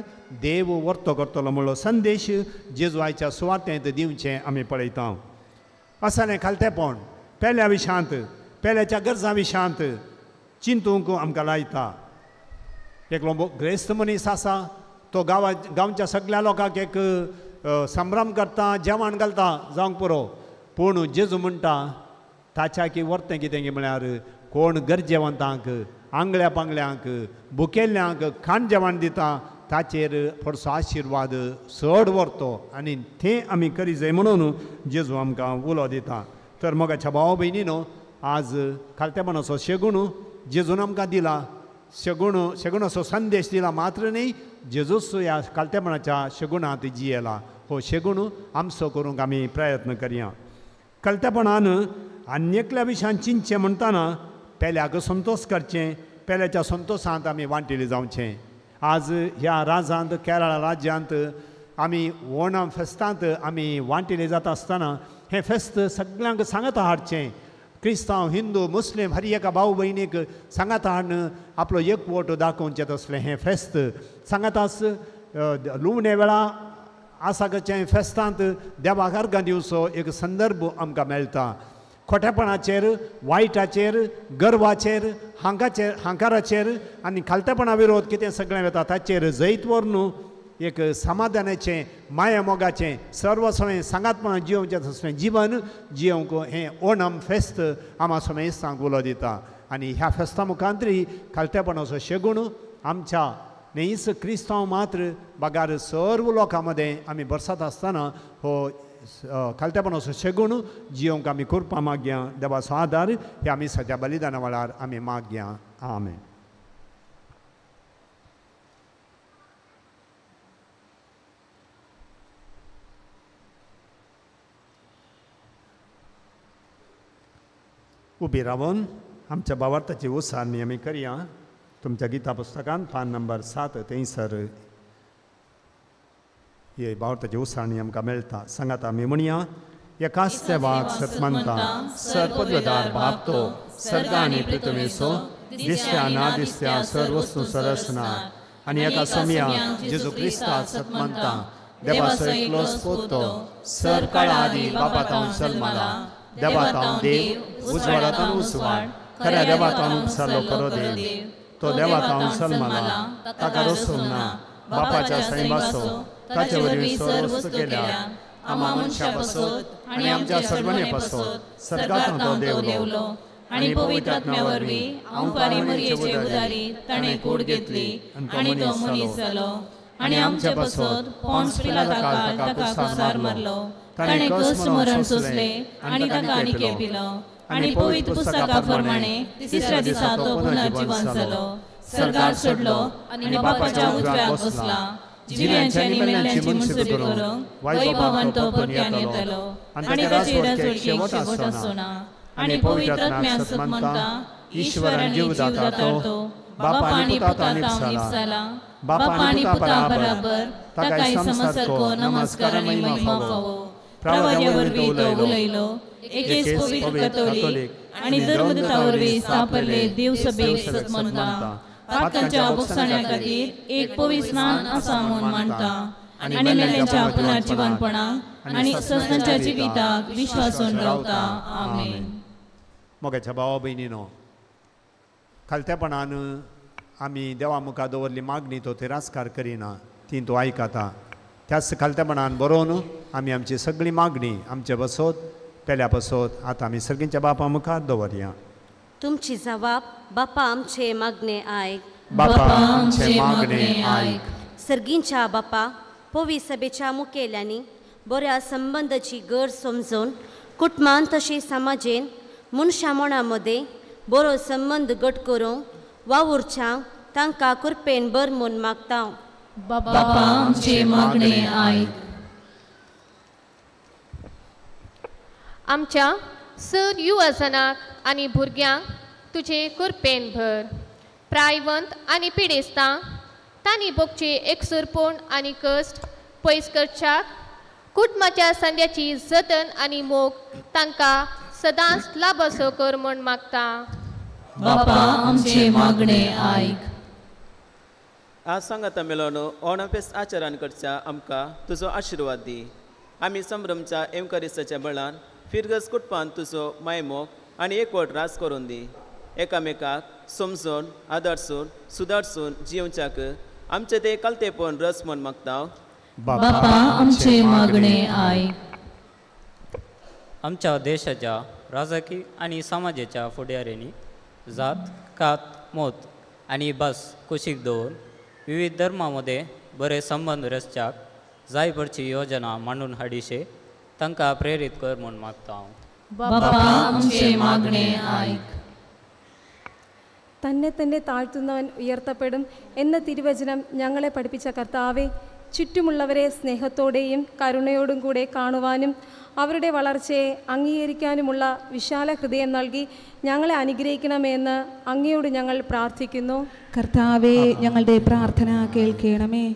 Speaker 5: देव वर्तो करतलो म्हणलो संदेश जेजू आयच्या सुवातेंत दिवचें आमी पळयता असलें खालतेपण पेल्या विशांत पेल्याच्या गरजां विशांत चिंतूंक आमकां लायता एकलो ग्रेस्त मनीस आसा तो गांवच्या सगळ्या लोकांक एक संभ्रम करता जेवण घालता जावंक पुरो पूण जेजू म्हणटा ताच्या की वर्तें कितें गे म्हळ्यार कोण गरजेवंतांक आंगळ्या पांगळ्यांक भुकेल्ल्यांक खाण जेवण दिता ताचेर थोडसो आशिर्वाद चड व्हरतो आनी तें आमी करी जाय म्हणून जेजू आमकां उलो दिता तर मोगाच्या भाव भयणीनो आज खालतेपणाचो शेगूण जेजून आमकां दिला शेगुणाचो संदेश दिला मात्र न्ही जेजूच ह्या खालतेपणाच्या शेगुणांत जियेला हो शेगूण आमचो करूंक आमी प्रयत्न करया खालतेपणान आन्यकल्या विशयान चिंतचें म्हणटाना पेल्याक संतोश करचें पेल्याच्या संतोशांत आमी वांटिले जावचें आज ह्या राज्यांत केरळा राज्यांत आमी ओणम फेस्तांत आमी वांटिले जाता आसतना हें फेस्त सगळ्यांक सांगता हाडचें क्रिस्तांव हिंदू मुस्लीम हर एका भाऊ भयणीक सांगात हाडून आपलो एकवट दाखोवचें तसलें हें फेस्त सांगातास लुवणे वेळा आसा करचें फेस्तांत देवाक अर्घां दिवचो एक संदर्भ आमकां मेळटा खोटेपणाचेर वायटाचेर गर्वाचेर हांकाराचेर आनी खालतेपणा विरोध कितें सगळें वता ताचेर जैत व्हरून एक समाधानाचें माया मोगाचें सर्वस्वय सांगातपणान जियोवचें तसलें जिवन जियोवंक हें ओणम फेस्त आमा समेस्तांक उलो दिता आनी ह्या फेस्ता मुखांतरी खालतेपणाचो शेगूण आमच्या न्हीच क्रिस्तांव मात्र बागार सर्व लोकां मदें आमी बरसात आसतना हो खालतेपणाचो शेगूण जियोवंक आमी करपा मागया देवाचो आदार हे आमी सद्या बलिदाना वेळार आमी मागया आमेन उबी रावन आमच्या भावार्थाची उसारणी आमी करया तुमच्या गिता पुस्तकान पान नंबर 7 थंयसर हे भावार्थाची उसारणी आमकां मेळटा सांगात आमी म्हणया एकाच देवाक सतमंता सर्पद्वदार बाप तो सर्गा आनी पृथ्वीचो दिसत्या ना दिसत्या सर्व वस्तू सरसनार आनी एका समयाक जेजू क्रिस्ताक सतमंता देवाचो एकलोच पोतो सर काळा आदी बापातावन जल्माला देवातावन देव उजवाडातावन उजवाड खऱ्या देवातावन उपसारलो खरो देव तो देवातावन जल्माला ताका रसूल ना बापाच्या सैमाचो ताचे वरवीं सर्व वस्तू केल्या आमा मनशां पासत आनी आमच्या सर्वणे पासत सर्गांत तो देवलो आनी पवित्र आत्म्या वरवीं अंकुरी मरियेचे उदारी ताणें कूड घेतली आनी तो मनीस जालो आनी आमच्या पासत पोन्स पिलाताक ताका कसार मारलो ताणें कस मरण सोंसले आनी ताका आनीक पिलो आनी पवित्र पुस्तका प्रमाणे तिसऱ्या दिसा तो पुनर्जीवन जालो सर्गार चडलो आनी बापाच्या उजव्याक बसला जिव्यांच्या आनी मेल्ल्यांची मुनसुबी करूंक वैभवान तो परत्यान येतलो आनी ताची राजवट शेवट आसना आनी पवित्र आत्म्या सतमंता ईश्वरान जीव दाता तो बापा आनी पुता निपसाला बापा आनी पुता बराबर ताकाय समसारको नमस्कार आनी महिमा फावो प्रवाद्या वरवीं तो उलयलो एकेच पवित्र कॅथोलीक आनी धर्मदूता वरवीं स्थापरले देव सभेक सतमंता पातकांच्या अभोगसाण्या खातीर एक पवित्र स्नान आसा म्हूण मानता आनी मेल्ल्यांच्या पुनर्जीवनपणाक आनी सस्तनांच्या जिविताक विश्वासून रावता आमेन मोगाच्या भावा भयणीनो खालतेपणान आमी देवा मुखार दवरली मागणी तो तिरस्कार करिना ती तूं आयकता त्याच खालतेपणान बरोवन आमी आमची सगळी मागणी आमचे बसत पेल्या बसत आतां आमी सगळींच्या बापा मुखार दवरया
Speaker 10: तुमची जबाब बापा आमचे मागणे आयक
Speaker 5: बापा आमचे मागणे आयक
Speaker 10: सर्गींच्या बापा पवी सभेच्या मुखेल्यांनी बऱ्या संबंधाची गरज समजून कुटुंबान तशी समाजेन मनशा मना मदें बरो संबंध घट करूंक वावुरच्यांक तांकां कृपेन बर म्हूण मागता.
Speaker 7: बापा आमचे मागणे आयक.
Speaker 11: आमच्या सर युवजनाक आनी भुरग्यांक तुजे कृपेन भर. प्रायवंत आनी पिडेस्तांक तांणी भोगचे एकसुरपण आनी कश्ट पयस करच्याक कुटुंबाच्या संद्याची जतन आनी मोग तांकां सदांच लाभसो कर म्हूण मागता.
Speaker 7: बापा आमचे मागणे आयक.
Speaker 12: आज सांगाता मेळोन ओणफेस्त आचरण करच्या आमकां तुजो आशिर्वाद दी. आमी संभ्रमच्या एमकारिस्ताच्या बळान फिरगस कुटपान तुजो मायमोग आनी एकवट रास करून दी. एकामेकाक समजून आदर्सून सुदारसून जिवच्याक आमचे ते कलतेपण रस म्हूण मागता.
Speaker 7: बापा आमचे मागणे आयक.
Speaker 13: आमच्या देशाच्या राजकीय आणि समाजाच्या फुडाऱ्यांनी जात कात मोत आणि बस कुशीक दवरून विविध धर्मामध्ये बरे संबंध रचच्याक जाय पडची योजना मांडून हाडिशे तांकां प्रेरीत कर म्हूण मागता.
Speaker 7: बापा आमचे मागणे आयक.
Speaker 14: തന്നെ തന്നെ താഴ്ത്തുന്നവൻ ഉയർത്തപ്പെടും എന്ന തിരുവചനം ഞങ്ങളെ പഠിപ്പിച്ച കർത്താവെ, ചുറ്റുമുള്ളവരെ സ്നേഹത്തോടെയും കരുണയോടും കൂടെ കാണുവാനും അവരുടെ വളർച്ചയെ അംഗീകരിക്കാനുമുള്ള വിശാല ഹൃദയം നൽകി ഞങ്ങളെ അനുഗ്രഹിക്കണമെന്ന് അങ്ങയോട് ഞങ്ങൾ പ്രാർത്ഥിക്കുന്നു.
Speaker 9: കർത്താവേ, ഞങ്ങളുടെ പ്രാർത്ഥന കേൾക്കണമേ.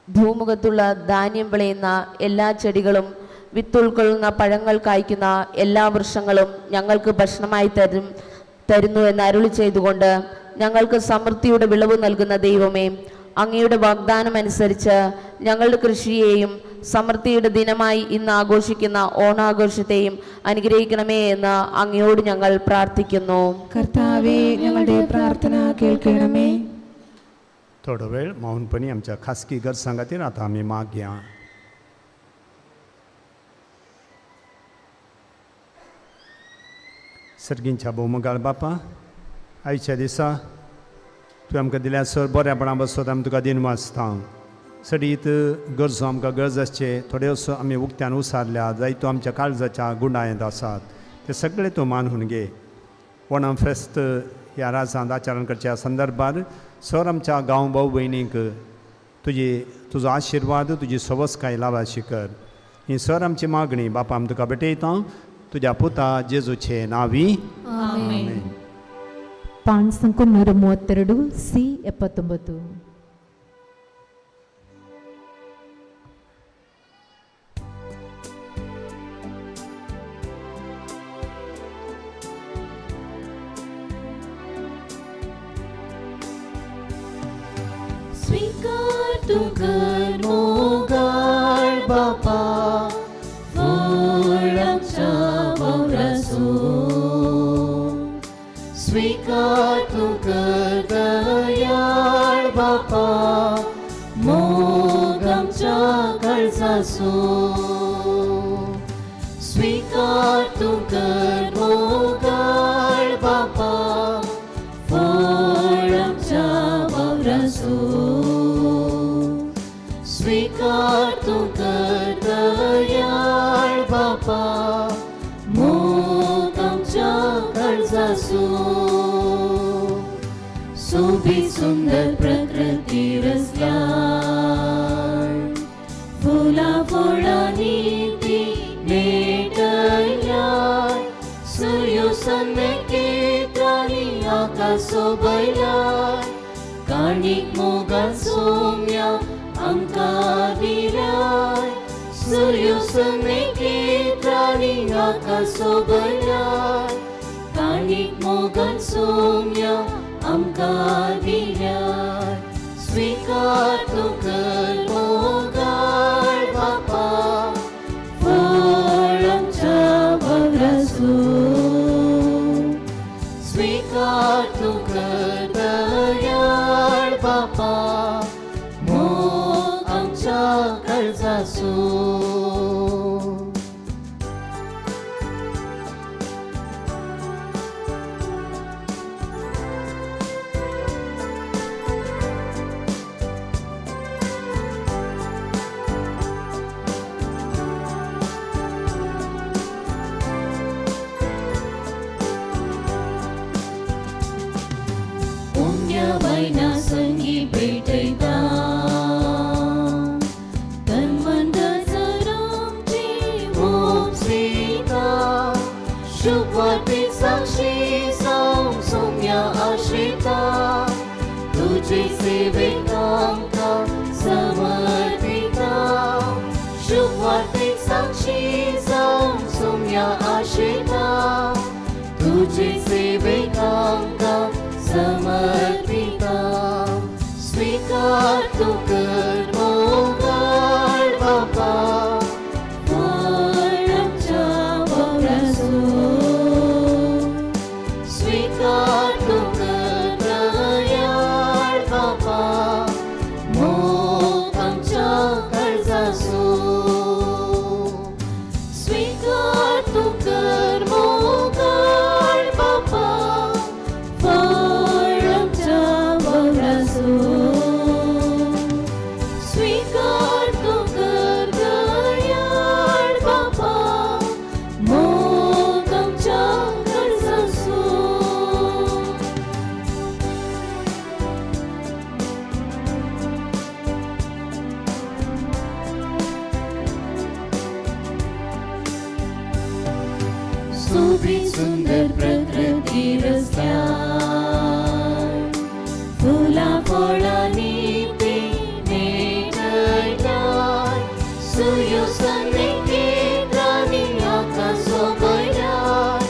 Speaker 15: ഭൂമുഖത്തുള്ള ധാന്യം വിളയുന്ന എല്ലാ ചെടികളും വിത്തുൾക്കൊള്ളുന്ന പഴങ്ങൾ കായ്ക്കുന്ന എല്ലാ വൃക്ഷങ്ങളും ഞങ്ങൾക്ക് ഭക്ഷണമായി തരുന്നു എന്ന് അരുളി ചെയ്തുകൊണ്ട് ഞങ്ങൾക്ക് സമൃദ്ധിയുടെ വിളവ് നൽകുന്ന ദൈവമേ, അങ്ങയുടെ വാഗ്ദാനം അനുസരിച്ച് ഞങ്ങളുടെ കൃഷിയെയും സമൃദ്ധിയുടെ ദിനമായി ഇന്ന് ആഘോഷിക്കുന്ന ഓണാഘോഷത്തെയും അനുഗ്രഹിക്കണമേ എന്ന് അങ്ങയോട് ഞങ്ങൾ പ്രാർത്ഥിക്കുന്നു.
Speaker 9: കർത്താവേ, ഞങ്ങളുടെ പ്രാർത്ഥന കേൾക്കണമേ.
Speaker 5: थोडो वेळ मौनपणी आमच्या खासगी गरजां खातीर आतां आमी मागया. सर्गींच्या भोवमगाळ बापा, आयच्या दिसा तुवें आमकां दिल्या सर बऱ्यापणा बसत आमी तुका दिन वाचता. सडीत गरजो आमकां गरज आसचे थोड्योसो आमी उक्त्यान उसारल्या, जायतो आमच्या काळजाच्या गुंडायेंत आसात, ते सगळे तूं मानून घे. ओणम फेस्त ह्या राजांत आचरण करच्या संदर्भात सर आमच्या गांव भाऊ भयणीक तुजो आशिर्वाद, तुजी सवस्काय लावाशी कर. ही सर आमची मागणी बापा आमी तुका भेटयता तुज्या पुता जेजूचे नावी.
Speaker 7: आमेन.
Speaker 9: पान संख्या 32 C79.
Speaker 7: स्वीकार तू कर मोगाळ बापा, फळ आमच्या वावरासून. स्वीकार तू कर दयाळ बापा, मोग आमच्या काळजासून. स्वीकार तू कर मोगाळ बापा, फळ आमच्या वावरासून. स्वीकार तू कर दयाळ बापा, मोग आमच्या काळजासून. सोबीत सुंदर प्रकृती रचल्यार, फुला फळांनी ती नेटल्यार. सूर्योसन नखेत्रांनी आकाश सोबयल्यार. काणीक मोगान सोम्या आमकां दिल्यार. सूर्योसन नखेत्रांनी आकाश सोबयल्यार. काणीक मोगान सोम्या आमकां दिल्यार. स्वीकार तू कर मोगाळ बापा, फळ आमच्या वावरासून. स्वीकार तू कर दयाळ बापा, मोग आमच्या काळजासून. Wayna sangi betaita Tan manda saram jivom sita Shubhati sakshi saum sumya ashrita Tujhe sevikam ka samarpita Shubhati sakshi saum sumya ashrita Tujhe sevikam ka samarpita Svikar tu kar mogar Bapa Varam jawab Rasul Svikar tu kar dayal Bapa Mokam cakar zasul Svikar tu kar mogar Bapa Varam jawab Rasul Svikar tu kar dayal Bapa Mokam cakar zasul Subi sundar prakriti raslan Fula फळांनी ते नेटल्यान सुयोसाने केत्रांनी आकाशो भरल्यान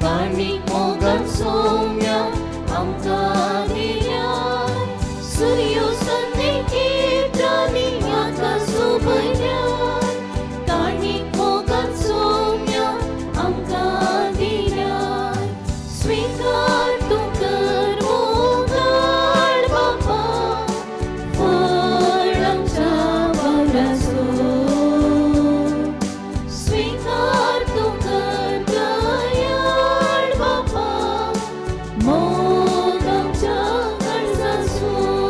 Speaker 7: काणीक मोगान सोम्या आमकां दिल्यान सुयोसाने केत्रांनी आकाशो भरल्यान काणीक मोगान सोम्या आमकां दिल्यान स्वीकार तूं कर मोगाळ बापा फळां जवाब रासूल स्वीकार तूं कर दयाळ बापा मोगां जवाब रासूल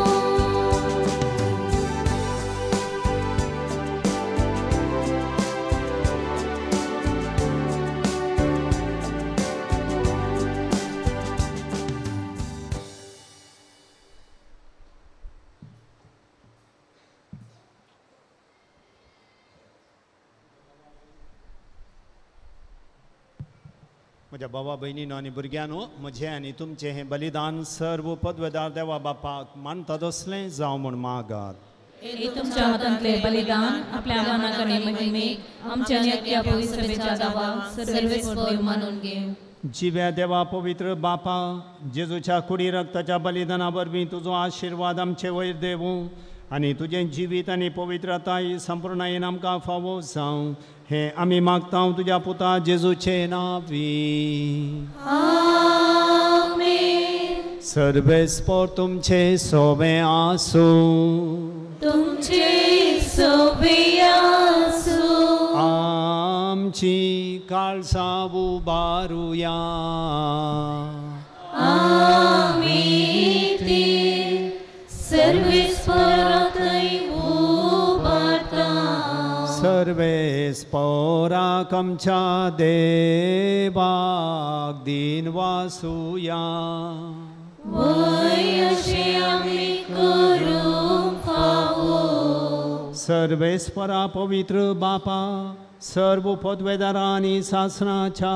Speaker 5: म्हज्या भावा भयणीनो आनी भुरग्यांनो म्हजें आनी तुमचें हें बलिदान सर्व पदवेदार देवा बापाक मानता तसलें जावं म्हूण मागात
Speaker 16: हे तुमच्या हातांतले बलिदान आपल्या मनाक आनी महिमेक आमच्या नित्य पवित्र सभेच्या दावाक सर्वेस्वर मानून घे
Speaker 5: जिव्या देवा पवित्र बापा जेजूच्या कुडी रक्ताच्या बलिदाना वरवीं तुजो आशिर्वाद आमचे वयर देवूं आनी तुजें जिवीत आनी पवित्रताय संपूर्णयेन आमकां फावो जावं हें आमी मागता तुज्या पुता जेजूचे नांवी
Speaker 7: आमेन
Speaker 5: सर्वेस्पर तुमचे सोबे आसूं
Speaker 7: तुमचे सोबे आसूं
Speaker 5: आमची काळजां उबारुया
Speaker 7: आमी ते सर्वेस्परांतय उबारता
Speaker 5: सर्वेस्पराक आमच्या देवाक दिन वासुया
Speaker 7: वय अशें आमी करूंक फावो
Speaker 5: सर्वेस्परा पवित्र बापा सर्व पदवेदारां आनी सासणाच्या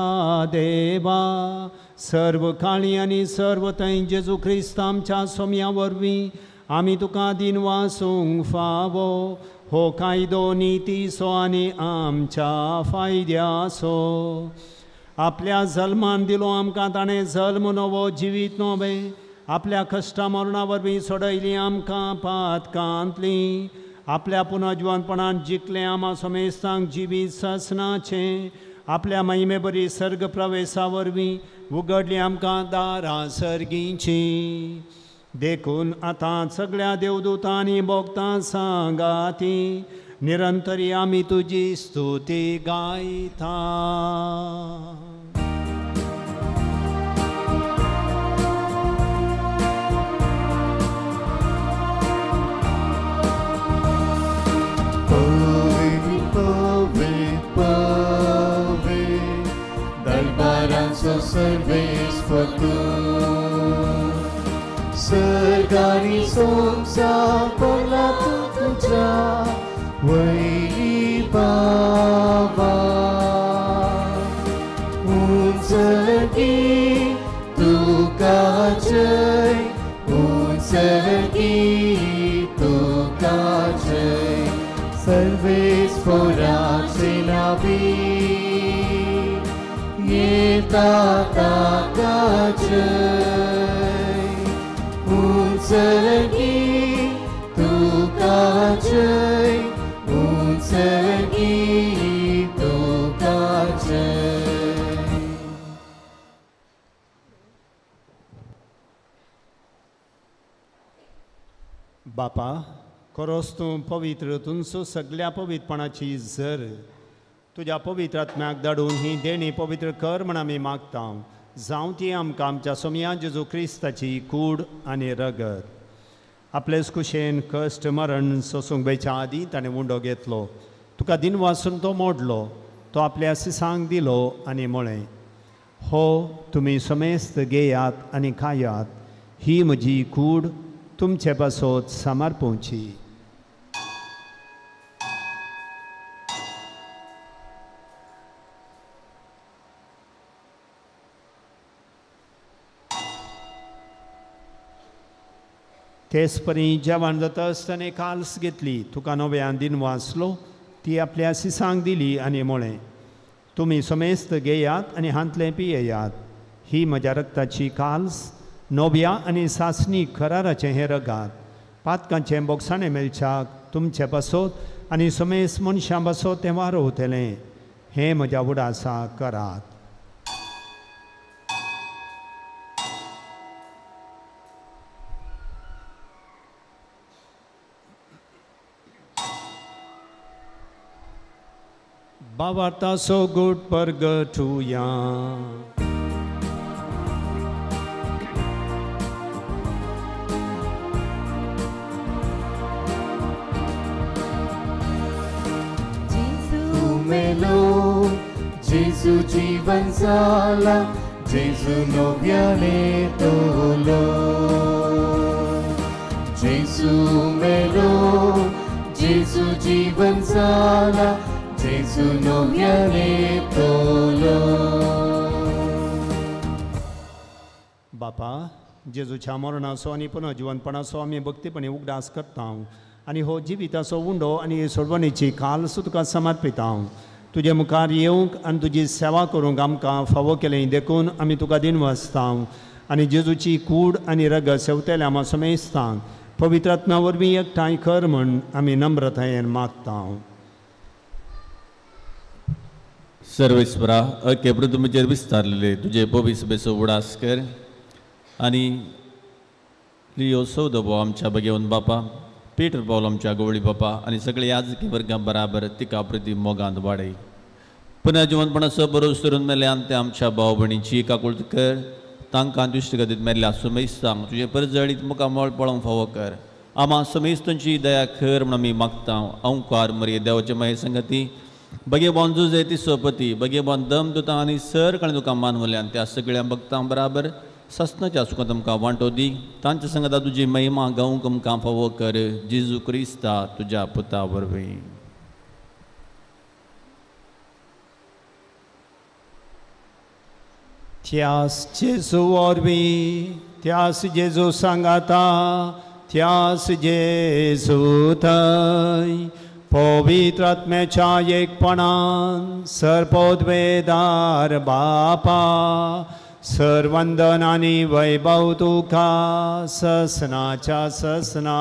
Speaker 5: देवा सर्व काळी आनी सर्व थंय जेजू क्रिस्त आमच्या सोम्या वरवीं आमी तुका दिन वासूंक फावो हो कायदो नितीसो आनी आमच्या फायद्याचो आपल्या जल्मान दिलो आमकां ताणें जल्म नवो जिवीत नवे आपल्या कश्टा मरणा वरवीं सोडयली आमकां पातकांतली आपल्या पुनर्जीवनपणान जिखले आमा समेस्तांक जिवीत ससनाचें आपल्या महिमे बरी सर्ग प्रवेशा वरवीं उगडली आमकां दारां सर्गींची देखून आतां सगळ्या देवदूतांनी भोगतां सांगाती निरंतरी आमी तुजी स्तुती गायता
Speaker 2: Dal-baran so servis for tu. स्वर्गानी संसार पडला तू तुझ्या वैरी बाबा उंचलगी तुका जय उंचलगी तुका जय सर्वेस्वराचे नावी येता ताका जय उंचलगी तुका जय उंचलगी तुका जय.
Speaker 5: बापा खरोच तूं पवित्र तुमचो सगळ्या पवित्रपणाची झर तुज्या पवित्र आत्म्याक धाडून ही देणी पवित्र कर म्हण आमी मागता जावं ती आमकां आमच्या सोमया जेजू क्रिस्ताची कूड आनी रगत. आपलेच कुशेन कश्ट मरण सोसूंक बेच्या आदीं ताणें उंडो घेतलो तुका दिन वासून तो मोडलो तो आपल्या सिसांक दिलो आनी म्हळें हो तुमी समेस्त घेयात आनी खायात ही म्हजी कूड तुमचे पासत समर्पूची. तेच परी जेवण जाता आसतना काल्स घेतली तुका नव्यान दिन वाचलो ती आपल्या सिसांक दिली आनी म्हळें तुमी समेस्त घेयात आनी हांतले पियेयात ही म्हज्या रक्ताची काल्स नव्या आनी सासणी कराराचें हें रगात पातकांचें बोगसाणें मेलच्याक तुमचे पासत आनी समेस्त मनशां पासत तें वारोवतलें हें म्हज्या उडासा करात. Bavarta so good purgatoria.
Speaker 2: Jesu melo, Jesu जीवन झाला, Jesu नव्याने तोलो. Jesu melo, Jesu जीवन झाला, Jesu नव्याने तोलो.
Speaker 5: बापा जेजूच्या मरणाचो आनी पुनर्जीवनपणाचो आमी भक्तीपणी उगडास करता आनी हो जिविताचो उंडो आनी सोडवणेची काल्स तुका समर्पिता. तुजे मुखार येवंक आनी तुजी सेवा करूंक आमकां फावो केलें देखून आमी तुका दिनवासता आनी जेजूची कूड आनी रगत सेवतेल्या आमा समेस्तांक पवित्र आत्म्या वरवीं एकठांय कर म्हण आमी नम्रतायेन मागता.
Speaker 3: सर्वेस्परा अकेब्र तुमचेर विस्तारलेले तुझे पवित्र सभेचो उडास कर आनी लियो सौदो आमच्या भगेवन बापा पीटर पावल आमच्या गवळी बापा आनी सगळे याजकी वर्गां बराबर तिका प्रती मोगांत वाडय. पुन्हा जिवनपणाचो बरोस धरून मेल्यान ते आमच्या भाव भयणीची काकुळट कर तांकां दुश्टगतीत मेल्ल्या समेस्तांक तुजे परजळीत मुखार मोळ पळोवंक फावो कर. आमा समेस्तांची दया कर म्हण आमी मागता. अवकार मरे देवाचे महे संगती बगे बोन जुजे ती सोपती बगे बोन दम दुतां आनी सर कळ्ळें तुका मानवल्यान त्या सगळ्या भक्तां बराबर सस्नाच्या सुखांत आमकां वांटो दी. तांच्या संगता तुजी महिमा गावंक आमकां फावो कर जेजू क्रिस्ता तुज्या पुता वरवीं.
Speaker 5: त्यास जेजू वरवीं त्यास जेजू सांगाता त्यास जेजू थंय पवित्र आत्म्याच्या एकपणान सर्पोद्वेदार बापा सर्वंदन आनी वैभव तुका ससनाच्या ससना.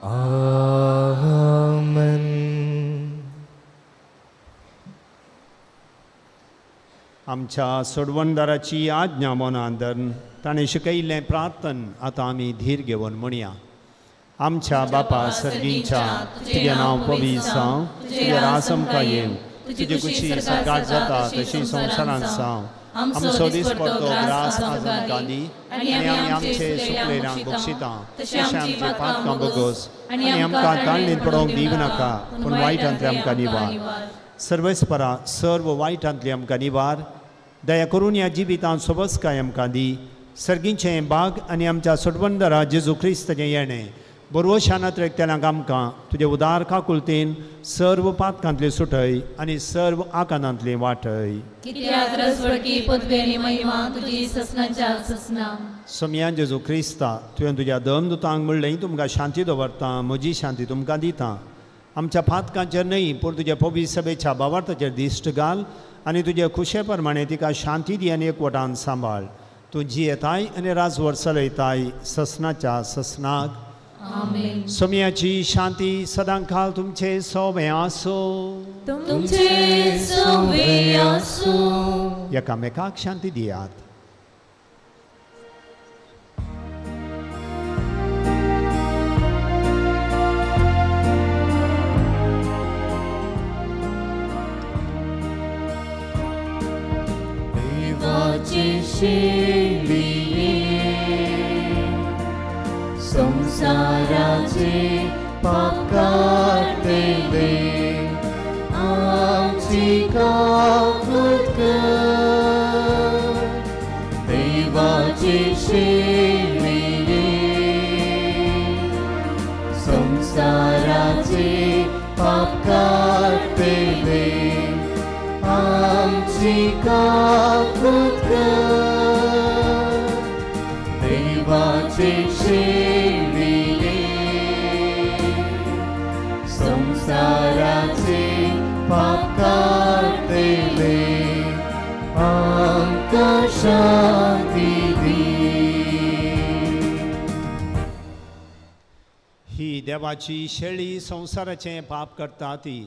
Speaker 2: आमेन.
Speaker 5: आमच्या सोडवणदाराची आज्ञा मनांत धरून ताणें शिकयिल्लें प्रार्थन आतां आमी धीर घेवन म्हणया. आमच्या बापा सर्गींच्या तुजें नांव पवित्र जावं तुजें रास आमकां येवं तुजी कुशी सरकार जाता तशी संवसारांत जावं. आमचो दिसपडटो ग्रास आज आमकां दी आनी आमी आमचे सुकलेल्यांक बक्षिता तशें आमची पातकां बगोस आनी आमकां ताळणेंत पडोवंक दिवं नाका पूण वायटांतले आमकां निवार. सर्वेस्परा सर्व वायटांतली आमकां निवार. दया करून ह्या जिवितांत सोबस्काय आमकां दी. सर्गीचें बाग आनी आमच्या सोडवंदरा जेजू क्रिस्ताचें येणें बरोवो शानांत एकट्यालांक आमकां तुजे उदार काकुलतेन सर्व पातकांतली सुटय आनी सर्व आकांतांतली वाटय.
Speaker 16: कित्याक रसवडकी पदवेनी महिमा तुजी ससनाच्या ससना.
Speaker 5: सोम्या जेजू क्रिस्ता तुवें तुज्या दमदुतांक म्हणलें तुमकां शांती दवरता, म्हजी शांती तुमकां दिता. आमच्या पातकांचेर न्हय पूण तुज्या पवित्र सभेच्या भावार्थाचेर दिश्ट घाल आनी तुजे खुशे प्रमाणे तिका शांती दी आनी एकवटान सांबाळ. तूं जियेताय आनी राजवर चलयताय ससनाच्या ससनाक.
Speaker 16: आमेन.
Speaker 5: सोम्याची शांती सदांकाल तुमचे सोबे आसो.
Speaker 7: तुमचे सोबे आसो.
Speaker 5: एकामेकाक शांती दियात.
Speaker 2: संसाराचे पाप काढले आमची काकूत कर. देवाचे शेळिये संसाराचे पाप काढले आमची काकूत कर. देवाचे शेळिये संसाराचे पाप काढले आमकां शांती दी.
Speaker 5: ही देवाची शेळी संसाराचे पाप करता ती.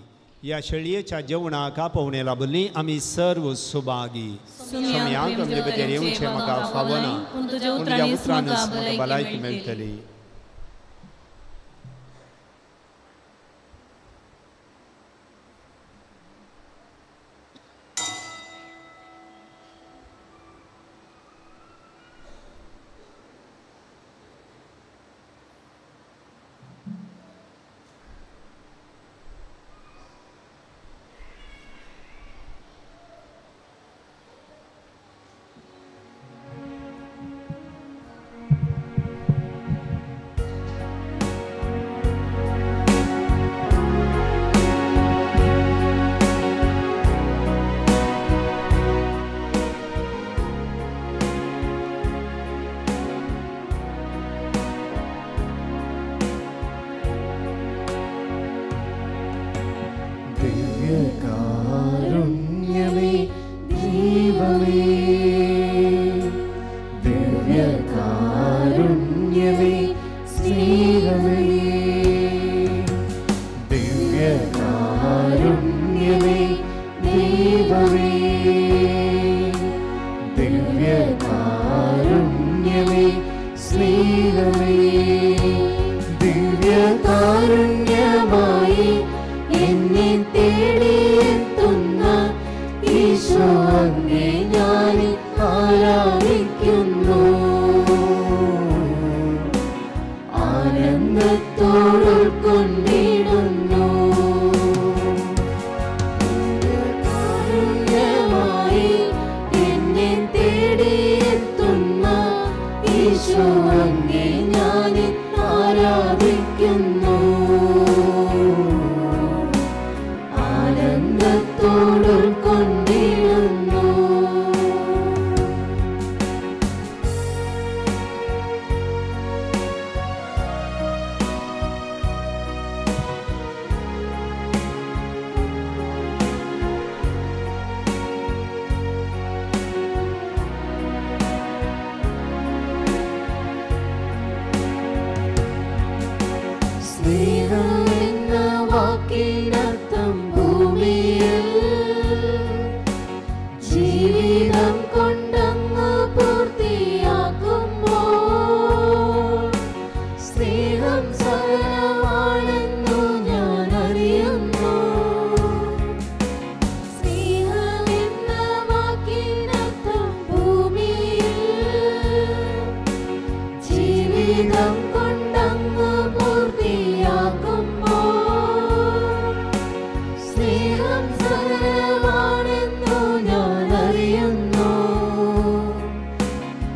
Speaker 5: या शेळयेच्या जेवणाक आपोवणे लाभली आमी सर्व सुभागी. सोम्यांक तुमचे भितर येवचें म्हाका फावना पूण तुज्या उतरांनीच म्हाका भलायकी मेळटली.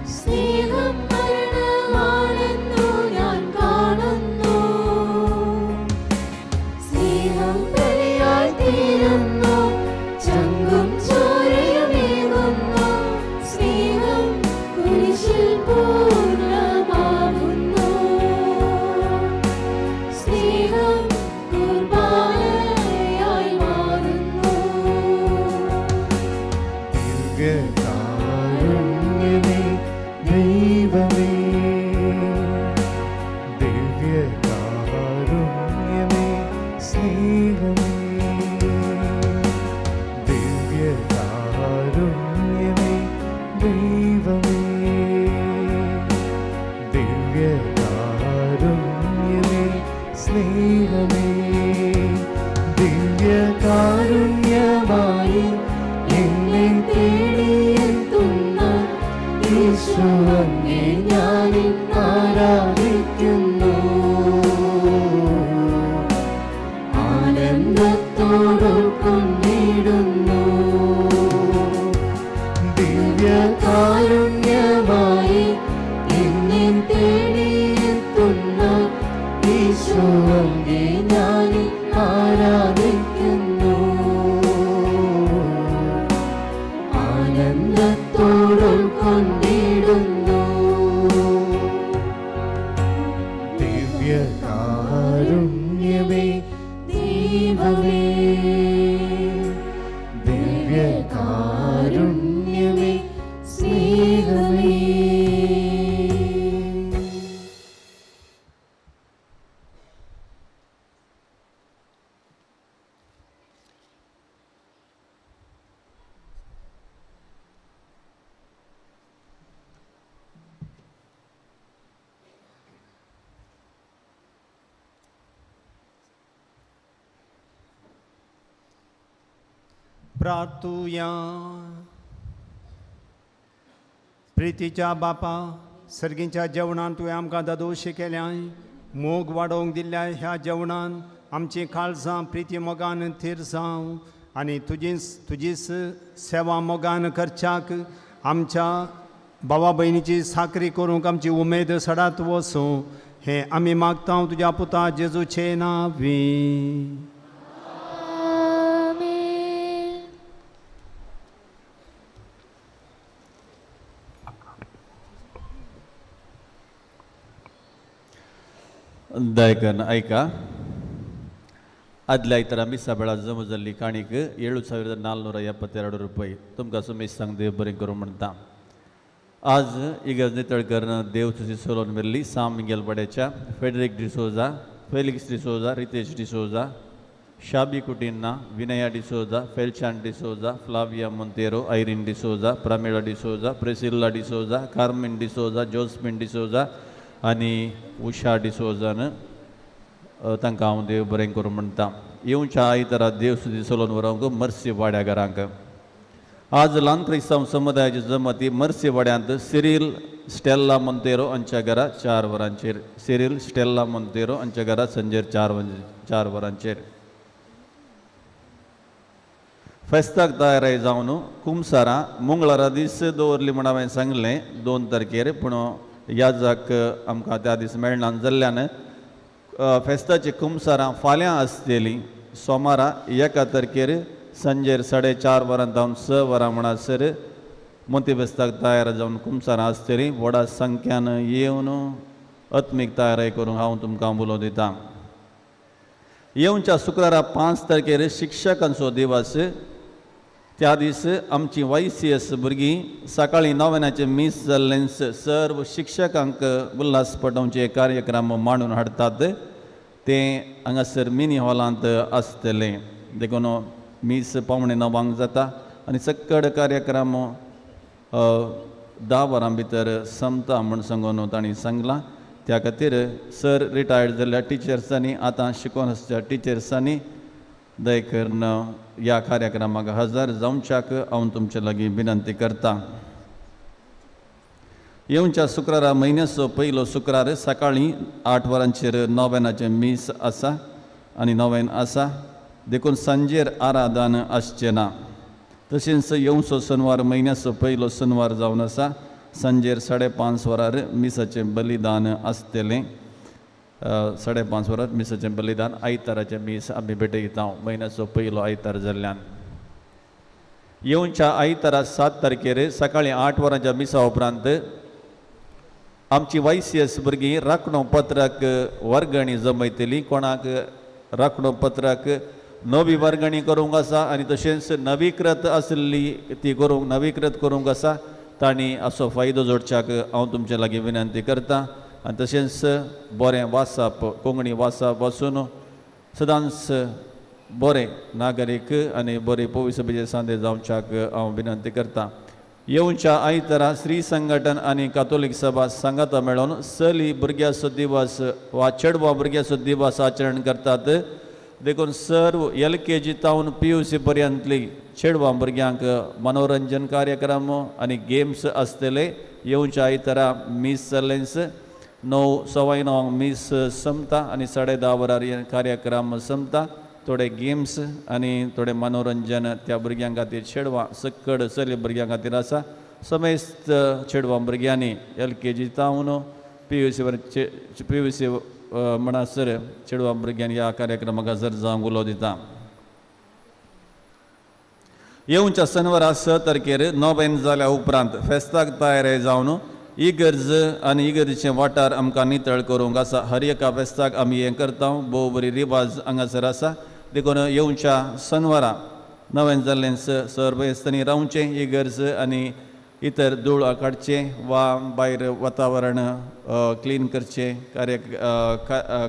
Speaker 7: സ്നേഹം
Speaker 2: ദിവ്യകാരുണ്യമേ സ്നേഹമേ ദിവ്യകാരുണ്യമായി എന്നെ തേടിയെത്തുന്ന യേശു അങ്ങേ ഞാൻ ആരാധിക്കുന്നു ആനന്ദത്തോടു കൊണ്ടിടുന്നു ദിവ്യകാരുണ്യമായി എന്നെ തേടിയെത്തുന്ന യേശു അങ്ങേ ഞാൻ ആരാധിക്കുന്നു ആനന്ദത്തോടു കൊണ്ടിടുന്നു ദിവ്യകാരുണ്യമേ ദൈവമേ ദിവ്യകാരുണ്യമേ സ്നേഹമേ
Speaker 5: प्रार्थूया प्रितीच्या बापा सर्गीच्या जेवणान तुवें आमकां दादोशी केल्याय मोग वाडोवंक दिल्ल्या ह्या जेवणान आमची काळजां प्रिती मोगान थीर जावं आनी तुजीच सेवा मोगान करच्याक आमच्या भावा भयणीची साकरी करूंक आमची उमेद सडात वचूं हें आमी मागता तुज्या पुता जेजूचे नांवी
Speaker 3: दयकन ऐका आदल्या इतर आमी सगळा जमा जाल्ली काणीक 7,472 रुपये तुमकां सुमेश सांग देव बरें करूं म्हणटा आज इगर्ज नितळकर देव तुजी सोलोन मेल्ली साम मिगेल बड्याच्या फेडरिक डिसोजा फेलिक्स डिसोजा रितेश डिसोजा शाबी कुटिन्ना विनया डिसोजा फेल्चान D'Souza Flavia Monteiro Irene D'Souza Pramila D'Souza Priscilla D'Souza Carmine D'Souza Josmin D'Souza आनी उषा डिसोजान तांकां हांव देव बरें करूं म्हणटा येवच्या आयतारा देव सुदी सोलोन व्हरोंक मर्सी वाड्या घरांक आज ल्हान क्रिस्तांव समुदायाची जमती मर्सी वाड्यांत सिरील स्टेल्ला मोंतेरो हांच्या घरा 4 वरांचेर सिरील स्टेल्ला मोंतेरो हांच्या घरा संजेर 4 वरांचेर फेस्ताक तयाराय जावन कुमसारां मंगळारा दीस दवरली म्हण हांवें सांगलें 2 तारखेर पूण याजाक आमकां त्या दीस मेळना जाल्ल्यान फेस्ताची कुमसारां फाल्यां आसतलीं सोमारा 1 तारखेर संजेर 4:30 वरां जावन 6 वरां म्हणसर मोती फेस्ताक तयार जावन कुमसारां आसतलीं व्हडा संख्यान येवन आत्मीक तयारी करूंक हांव तुमकां उलो दितां येवच्या शुक्रारा 5 तारखेर शिक्षकांचो दिवस त्या दीस आमची YCS भुरगीं सकाळीं 9 मीस जाल्ले सर्व शिक्षकांक उल्हास पटोवचे कार्यक्रम मांडून हाडटात ते हांगासर मिनी हॉलांत आसतले देखून मीस 8:45 जाता आनी सक्कड कार्यक्रम 10 वरां भितर संपता म्हूण सांगून तांणी सांगलां त्या खातीर सर रिटायर्ड जाल्ल्या टिचर्सांनी आतां शिकोवन आसच्या टिचर्सांनी दयकरून ह्या कार्यक्रमाक हजर जावच्याक हांव तुमचे लागीं विनंती करतां येवच्या शुक्रारा म्हयन्याचो पयलो शुक्रार सकाळीं 8 वरांचेर 9 मीस आसा आनी 9 आसा देखून सांजेर आराधन आसचें ना तशेंच येवचो शेनवार म्हयन्याचो पयलो शेनवार जावन आसा सांजेर 5:30 वरार मिसाचें बलिदान आसतलें 5:30 वरार मिसाचें बलिदान आयताराचें मीस आमी भेटयता म्हयन्याचो पयलो आयतार जाल्ल्यान येवच्या आयतारा 7 तारखेर सकाळीं 8 वरांच्या मिसा उपरांत आमची YCS भुरगीं राखणो पत्राक वर्गणी जमयतलीं कोणाक राखणो पत्राक नवी वर्गणी करूंक आसा आनी तशेंच नवीकृत आसली ती करूंक नवीकृत करूंक आसा तांणी असो फायदो जोडच्याक हांव तुमचे लागीं विनंती करतां आनी तशेंच बरें वाचप कोंकणी वाचप वचून सदांच बरें नागरीक आनी बरे पवित्र सभेचे सांदे जावच्याक हांव विनंती करतां येवच्या आयतारा श्री संघटन आणि कातोलिक सभा सांगाता मेळोन सली भुरग्याचो दिवस वा चेडवा भुरग्याचो दिवस आचरण करतात. देखून सर्व LKG तावन PUC पर्यंतली चेडवा भुरग्यांक मनोरंजन कार्यक्रम आणि गेम्स आसतले. येवच्या आयतारा मीस चलेन्स 9:15 मीस संपता आणि 10:30 वरार कार्यक्रम संपता. थोडे गेम्स आणि थोडे मनोरंजन त्या भुरग्यां खातीर चेडवां सकड चली भुरग्यां खातीर आसा. समेस्त चेडवां भुरग्यांनी LKG तावन PUC म्हणसर चेडवां भुरग्यांनी ह्या कार्यक्रमाक हजर जावंक उलो दिता. येवच्या शेनवारा 6 तारखेर नोवेन जाल्या उपरांत फेस्ताक तयारी जावन इगर्ज आनी इगर्जेचे वाठार आमकां नितळ करूंक आसा. हर एका फेस्ताक आमी हें करता. भोव बरी रिवाज हांगासर आसा. देखून येवच्या शेनवारा नवें जाल्लें सरभोंयसतांनी रावचें. इगर्ज आनी इतर धूळ काडचे वा भायर वातावरण क्लीन करचें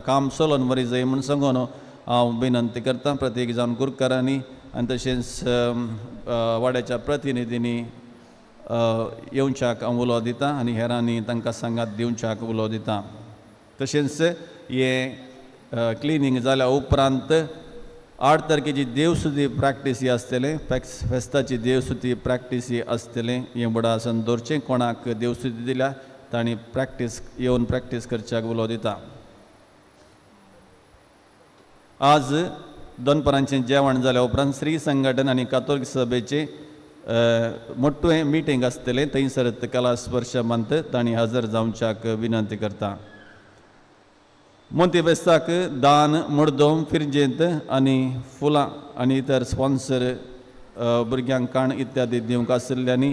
Speaker 3: काम चलोवन बरी जाय म्हूण सांगून हांव विनंती करतां प्रत्येक जावन कुरकारांनी आनी तशेंच वाड्याच्या प्रतिनिधींनी येवच्याक हांव उलो दिता आनी हेरांनी तांकां सांगात दिवच्याक उलो दिता. तशेंच हे क्लिनींग जाल्या उपरांत 8 तारखेची देवसुदी प्रॅक्टीस आसतले. फेस्ताची देवसुदी प्रॅक्टीस आसतले. हें बडा आसन दवरचें. कोणाक देवसुदी दिल्या तांणी येवन प्रॅक्टीस करच्याक उलो दिता. आज दनपारांचें जेवण जाल्या उपरांत श्री संघटन आनी कातोलीक सभेचे मोठ्ठें मिटींग आसतलें. थंयसर कला स्पर्श मंत तांणी हजर जावच्याक विनंती करता. मोती फेस्ताक दान मुर्दोम फिरजेंत आनी फुलां आनी इतर स्पॉन्सर भुरग्यांक काण इत्यादी दिवंक आशिल्ल्यांनी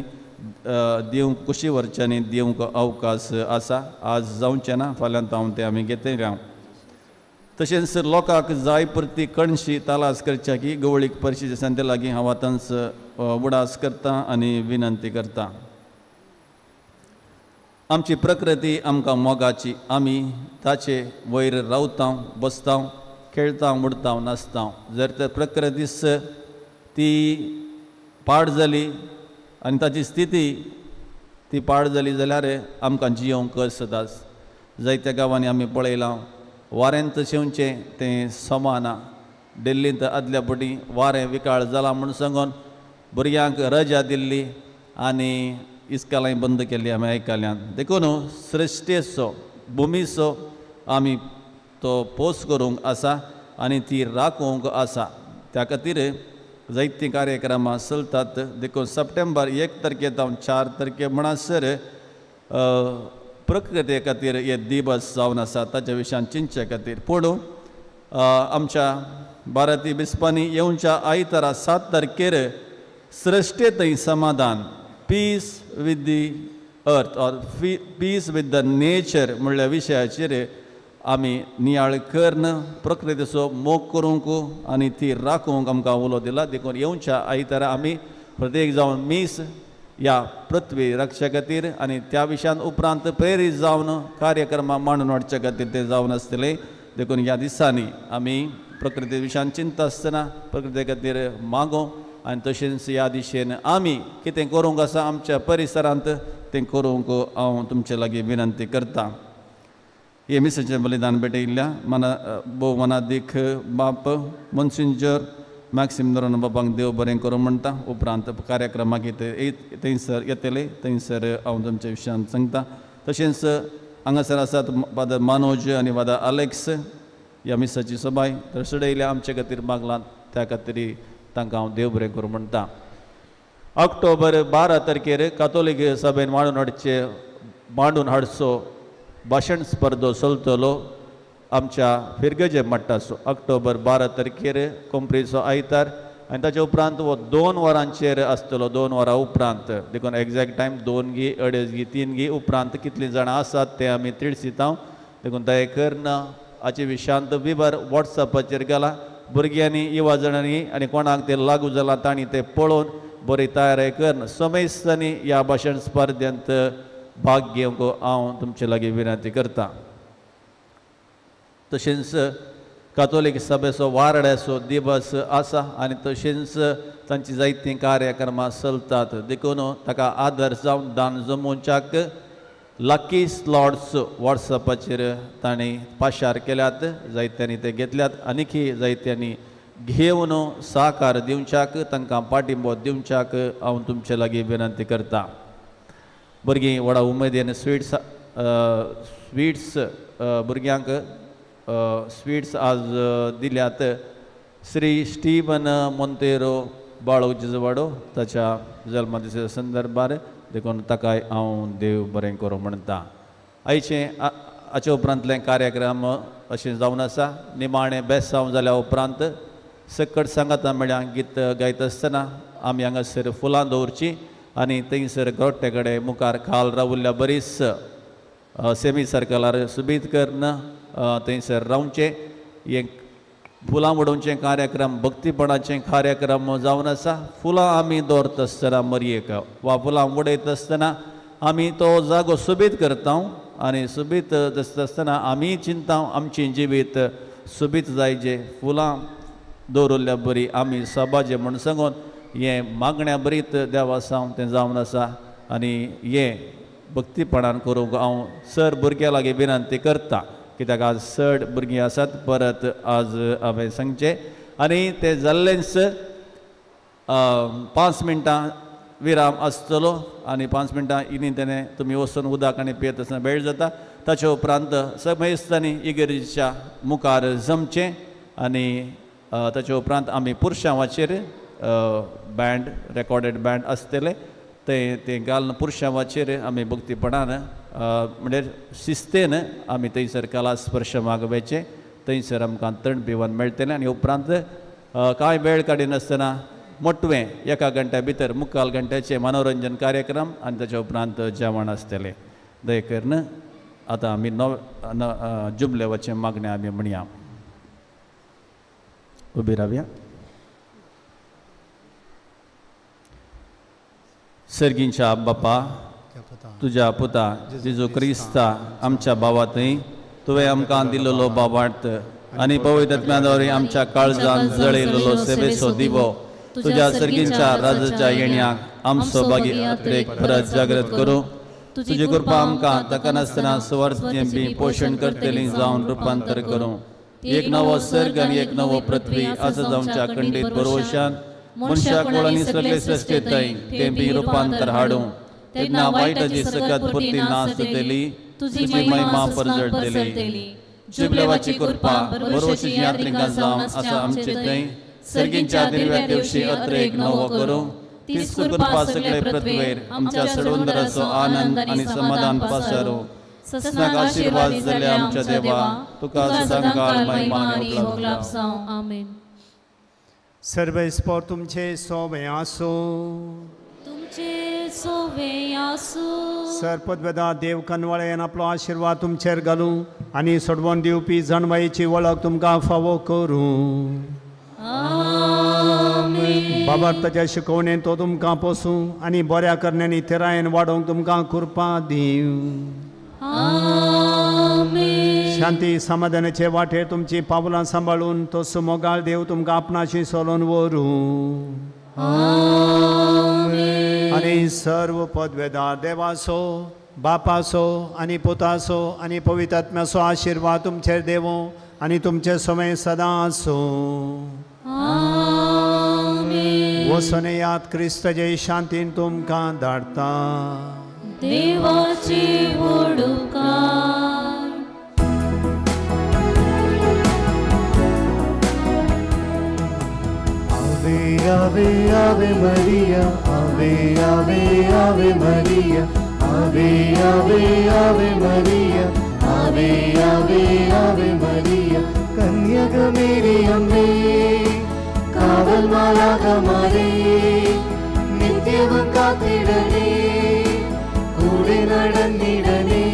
Speaker 3: दिवंक कुशी वरच्यांनी दिवंक अवकाश आसा. आज जावचें ना. फाल्यां हांव तें आमी घेतले. तशेंच लोकांक जाय पुरती कणशी तालास करच्या की गवळीक परिशदे संते लागीं हांव आतांच उडास करतां आनी विनंती करतां. आमची प्रकृती आमकां मोगाची. आमी ताचे वयर रावता, बसता, खेळटा, उडटा, नाचता. जर तर प्रकृतीस ती पाड जाली आनी ताची स्थिती ती पाड जाली जाल्यार आमकां जियोंक कस जाता. जायत्या गांवांनी आमी पळयलां वारेंत शिंवचें तें समान. दिल्लींत आदल्या फावटी वारें विकाळ जालां म्हूण सांगून भुरग्यांक रजा दिल्ली आनी इस्कालांय बंद केल्ली आमी आयकल्यान. देखून सृश्टेचो भुमीचो आमी तो पोस करूंक आसा आनी ती राखूंक आसा. त्या खातीर जायतीं कार्यक्रमां चलतात. देखून सप्टेंबर 1 तारखेर 4 तारखे म्हणसर प्रकृती खातीर हे दिवस जावन आसा. ताच्या विशयान चिंतचे खातीर. पूण आमच्या भारतीय बिस्पांनी येवच्या आयतारा 7 तारखेर सृश्टेंतय समाधान piece with the earth or peace with the nature म्हणल्या विशयाचेर आमी नियाळ करून प्रकृतीचो मोग करूंक आनी ती राखूंक आमकां उलो दिला. देखून येवच्या आयतारा आमी प्रत्येक जावन मीस ह्या पृथ्वी रक्षा खातीर आनी त्या विशयान उपरांत प्रेरीत जावन कार्यक्रमां मांडून हाडच्या खातीर ते जावन आसतले. देखून ह्या दिसांनी आमी प्रकृती विशयान चिंता आसतना प्रकृती खातीर मागों आनी तशेंच ह्या दिशेन आमी कितें करूंक आसा आमच्या परिसरांत तें करूंक हांव तुमचे लागीं विनंती करतां. हे मिसाचें बलिदान भेटयिल्ल्या भोव मनादीक बाप मोन्सिंजर मॅक्सिम नोरोन बाबांक देव बरें करूं म्हणटा. उपरांत कार्यक्रमाक थंयसर येतले. थंयसर हांव तुमच्या विशयान सांगता. तशेंच हांगासर आसात फादर मनोज आनी फादर अलेक्स ह्या मिसाची सभाय तर सडयल्या आमचे खातीर मागलां. त्या खातीर तांकां हांव देव बरें करूं म्हणटा. ऑक्टोबर 12 तारखेर कातोलीक सभेन मांडून हाडचो भाशण स्पर्धो चलतलो आमच्या फिरगजे मट्टाचो. ऑक्टोबर 12 तारखेर कोंपरीचो आयतार आनी ताचे उपरांत हो 2 वरांचेर आसतलो. 2 वरां उपरांत. देखून एग्जॅक्ट टायम 2 2:30 3 उपरांत कितलीं जाणां आसात ते आमी तिडसितांव. देखून दयेकर हाचे विशयांत विवर वॉट्सॅपाचेर गेला. भुरग्यांनी युवा जाणांनी आनी कोणाक ते लागू जालां तांणी ते पळोवन बरी तयारी करून समेस्तांनी ह्या भाशण स्पर्धेंत भाग घेवंक हांव तुमचे लागीं विनंती करतां. तशेंच कातोलीक सभेचो वारड्याचो दिवस आसा आनी तशेंच तांची जायतीं कार्यक्रमां चलतात देखून ताका आदर जावन दान जमोवच्याक लकी स्लॉट्स वॉट्सॅपाचेर तांणी पाशार केल्यात जायत्यांनी ते घेतल्यात आनीकय जायत्यांनी घेवन सहकार दिवच्याक तांकां पाठिंबो दिवच्याक हांव तुमचे लागीं विनंती करतां. भुरगीं व्हडा उमेदीन स्वीट्स भुरग्यांक स्वीट्स आज दिल्यात. श्री स्टीवन मोंतेरो बाळो जिजवाडो ताच्या जल्मदिसा संदर्भार देखून ताकाय हांव देव बरें करूं म्हणटा. हाचे उपरांतले कार्यक्रम अशें जावन आसा. निमाणें बेस जावन जाल्या उपरांत सकट सांगाता म्हळ्यार गीत गायत आसतना आमी हांगासर फुलां दवरची आनी थंयसर गोठ्ठे कडेन मुखार खाल रावल्ल्या बरीच सेमी सर्कलार सुबीत करून थंयसर रावचें. हे फुलां उडोवचें कार्यक्रम भक्तीपणाचें कार्यक्रम जावन आसा. फुलां आमी दवरता आसतना मरयेक वा फुलां उडयता आसतना आमी तो जागो सुबीत करता आनी सुबीत आसतना आमी चिंता आमचें जिवीत सुबीत जायचें. फुलां दवरल्या बरी आमी सभाजे म्हूण सांगून हें मागण्या बरीत देवा सावन तें जावन आसा आनी हें भक्तीपणान करूंक हांव सर भुरग्यां लागीं विनंती करता कित्याक आज चड भुरगीं आसात. परत आज हांवें सांगचें आनी तें जाल्लेंच 5 मिनटां विराम आसतलो आनी 5 मिनटां इनितेने तुमी वचून उदक आनी पियेत आसतना वेळ जाता. ताचे उपरांत समेस्तांनी इगर्जेच्या मुखार जमचें आनी ताचे उपरांत आमी पुरुशांवाचेर बँड रेकॉर्डेड बँड आसतले ते घालून पुरुशांवाचेर आमी भक्तीपणान म्हणजे शिस्तेन आमी थंयसर कला स्पर्श मागोवचे. थंयसर आमकां थंड पिवण मेळटलें आनी उपरांत कांय वेळ काडिनासतना मोटवें 1 घंट्या भितर 3/4 घंट्याचे मनोरंजन कार्यक्रम आनी ताचे उपरांत जेवण आसतलें. दय करून आतां आमी जुबलेवाचे मागणें आमी म्हणया. उबी रावया. सर्गींच्या बापा तुज्या पुता जेजू क्रिस्ता आमच्या भावांतय तुवें आमकां दिल्लो बाबार्थ आनी पवित्र आत्म्याद्वारे आमच्या काळजांत जळयलेलो सेवेचो दिवो तुज्या सर्गींच्या राजाच्या येण्याक आमचो भागीदारीक परत जागृत करूं. तुजी कृपा आमकां ताका नासतना सुवार्थें बी पोशण करतली जावन रुपांतर करूं. एक नवो सर्ग आनी एक नवो पृथ्वी आसा जावच्या खंडीत भरवशान मनशाक वळांनी सगळे सृश्टीतय तें बी रुपांतर हाडूं. तेन्ना वायटाची सकत पुर्ती नास जातली तुजी महिमा परजळटली. जुबलेवाची कृपा बरोवशीची यात्रिकां जावन आसा आमचे थंय सर्गींच्या दिव्या दिवशी अत्र एक नवो करूं. तीच कृपा सगळे पृथ्वीर आमच्या सडवंदराचो आनंद आनी समाधान पासारूं. सस्नाक आशीर्वाद जाल्या आमच्या देवा तुका सदांकाळ महिमा आनी भोगलाप जावं. आमेन.
Speaker 5: सर्वेस्पर तुमचे सोवे आसो.
Speaker 16: तुमचे सोवे आसो.
Speaker 5: सरपदवेदा देव कनवाळेन आपलो आशीर्वाद तुमचेर घालूं आनी सोडवून दिवपी जणवायेची वळख तुमकां फावो करूं. आमेन. बाबार्ताच्या शिकवणेन तो तुमकां पोसूं आनी बऱ्या करण्यानी तेरायेन वाडोवंक तुमकां कृपा दिवं. आमेन. शांती समाधानाचे वाटेर तुमची पावलां सांबाळून तो सुमोगाळ देव तुमकां आपणाशी सोलोन व्हरूं. आमेन. आनी सर्व पदवेदार देवाचो बापाचो आनी पुताचो आनी पवित्र आत्म्याचो आशीर्वाद तुमचेर देवो आनी तुमचे समय सदां आसो. आमेन. वचून याद क्रिस्ताचे शांतीन तुमकां धाडटा.
Speaker 16: देवाची वडुकार.
Speaker 2: आवे आवे आवे मरिया आवे आवे आवे मरिया आवे आवे आवे मरिया आवे आवे आवे मरिया. कन्यक मेरी अम्मे कावल मालाक मारे नित्यവും കാത്തിടണേ കൂടെ നടന്നിടണേ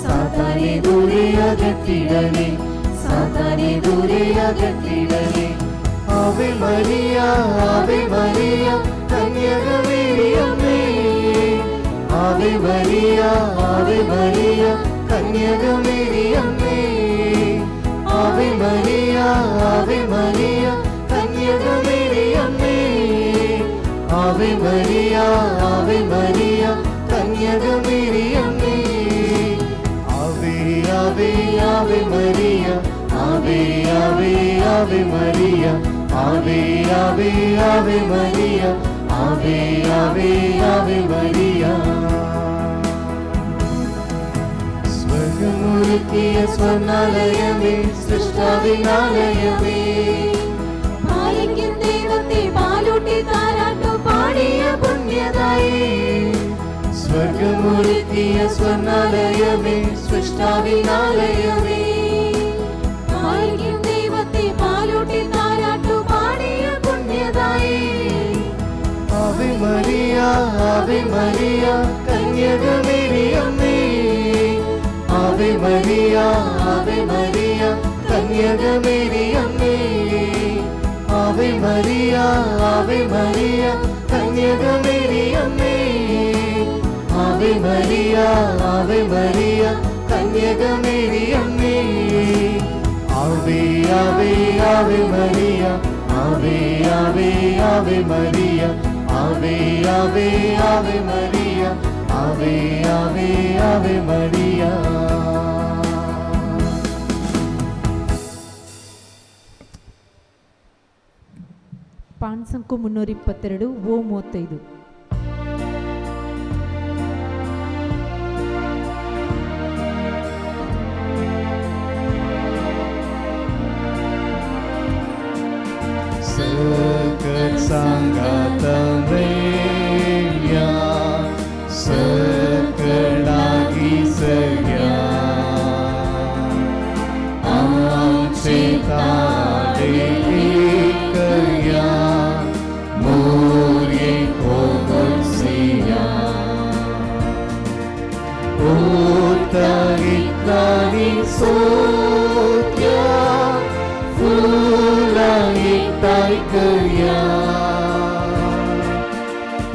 Speaker 2: സാത്താനെ ദൂരെ അകറ്റിടണേ സാത്താനെ ദൂരെ അകറ്റിടണേ. ആവേ മരിയ കന്യക മേരി അമ്മേ ആവേ മരിയ കന്യക മേരി അമ്മേ Ave Maria Ave Maria കന്യകമേരിയമ്മേ Ave Maria Ave Maria കന്യകമേരിയമ്മേ ആവേ ആവേ ആവേ മരിയ ആവേ ആവേ ആവേ മരിയ ആവേ ആവേ ആവേ മരിയ ആവേ ആവേ ആവേ മരിയ സ്വർഗമൊരുക്കിയ സ്വർണ്ണാലയമേ സൃഷ്ടാവിനാലയമേ
Speaker 7: പാലിക്കും ദൈവത്തെ പാലൂട്ടി താരാട്ടു പാടിയ പുണ്യതായേ
Speaker 2: സ്വർഗമൊരുക്കിയ സ്വർണ്ണാലയമേ സൃഷ്ടാവിനാലയമേ
Speaker 7: പാലിക്കും ദൈവത്തെ പാലൂട്ടി താരാട്ടു പാടിയ പുണ്യതായേ
Speaker 2: Ave Maria Ave Maria കന്യകമേരിയമ്മേ Ave Maria Ave Maria കന്യകമേരിയമ്മേ Ave Maria Ave Maria കന്യകമേരിയമ്മേ Ave Maria Ave Maria കന്യകമേരിയമ്മേ ആവേ ആവേ Ave Maria ആവേ ആവേ Ave Maria ആവേ ആവേ Ave Maria ആവേ ആവേ Ave Maria
Speaker 9: ಪಾನ್ಸಂಕು 322 ಓ 35
Speaker 2: Sekat sanggatamreya sekelagi seya Amcita dikaya Murye kogolsiya Utahitlani sotya Fulangi taikaya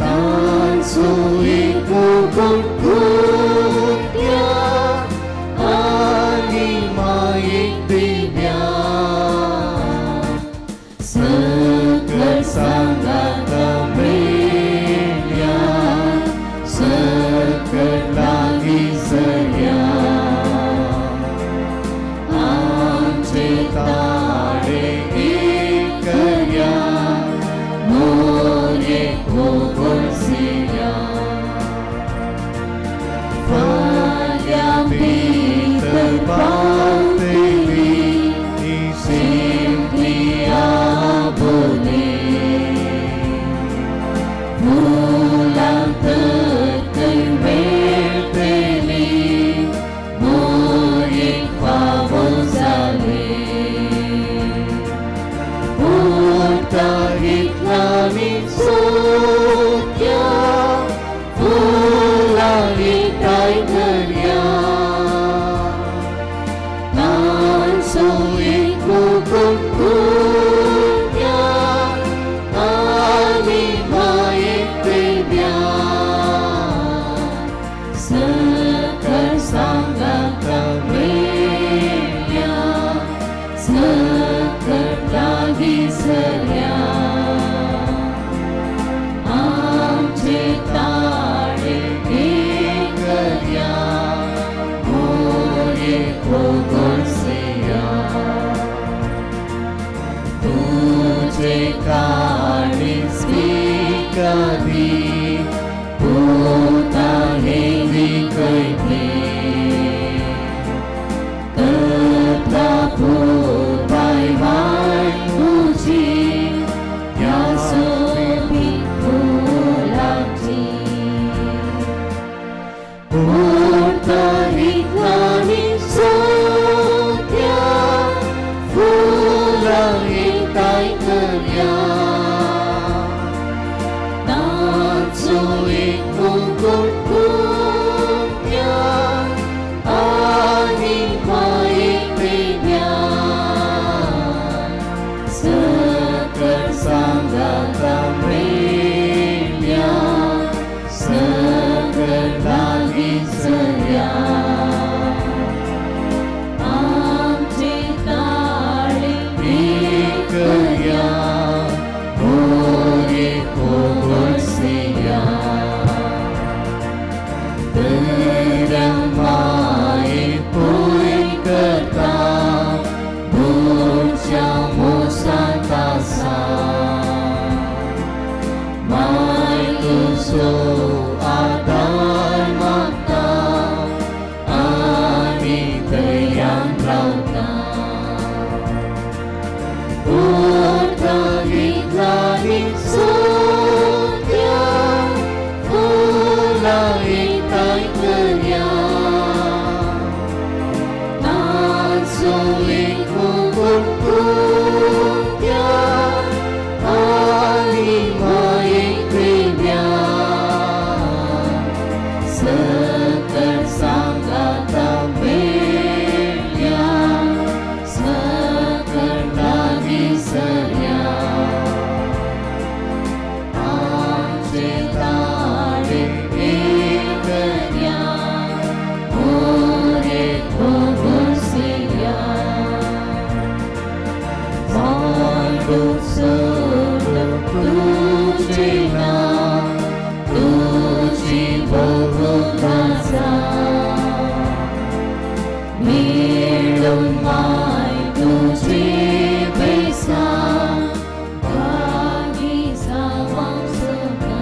Speaker 2: Tan sui kukul kutya Ani maik divya Sekat sanggatamreya Sekat lagi seya Amcita Fulangi taikaya
Speaker 7: रावता उर्दगितलानी सोत्या फुलाई तायकर्या नाचोई कुकुत्या आली माये क्रिव्या सकल सांगाता मेल्या सकल लागी सर्या आमचे ताळे एकर्या मोरे भोगसिया मांडू सोडून तुझे नाम तुझी बहुलासा मिळून माय तुझे पैसा काही सावांसका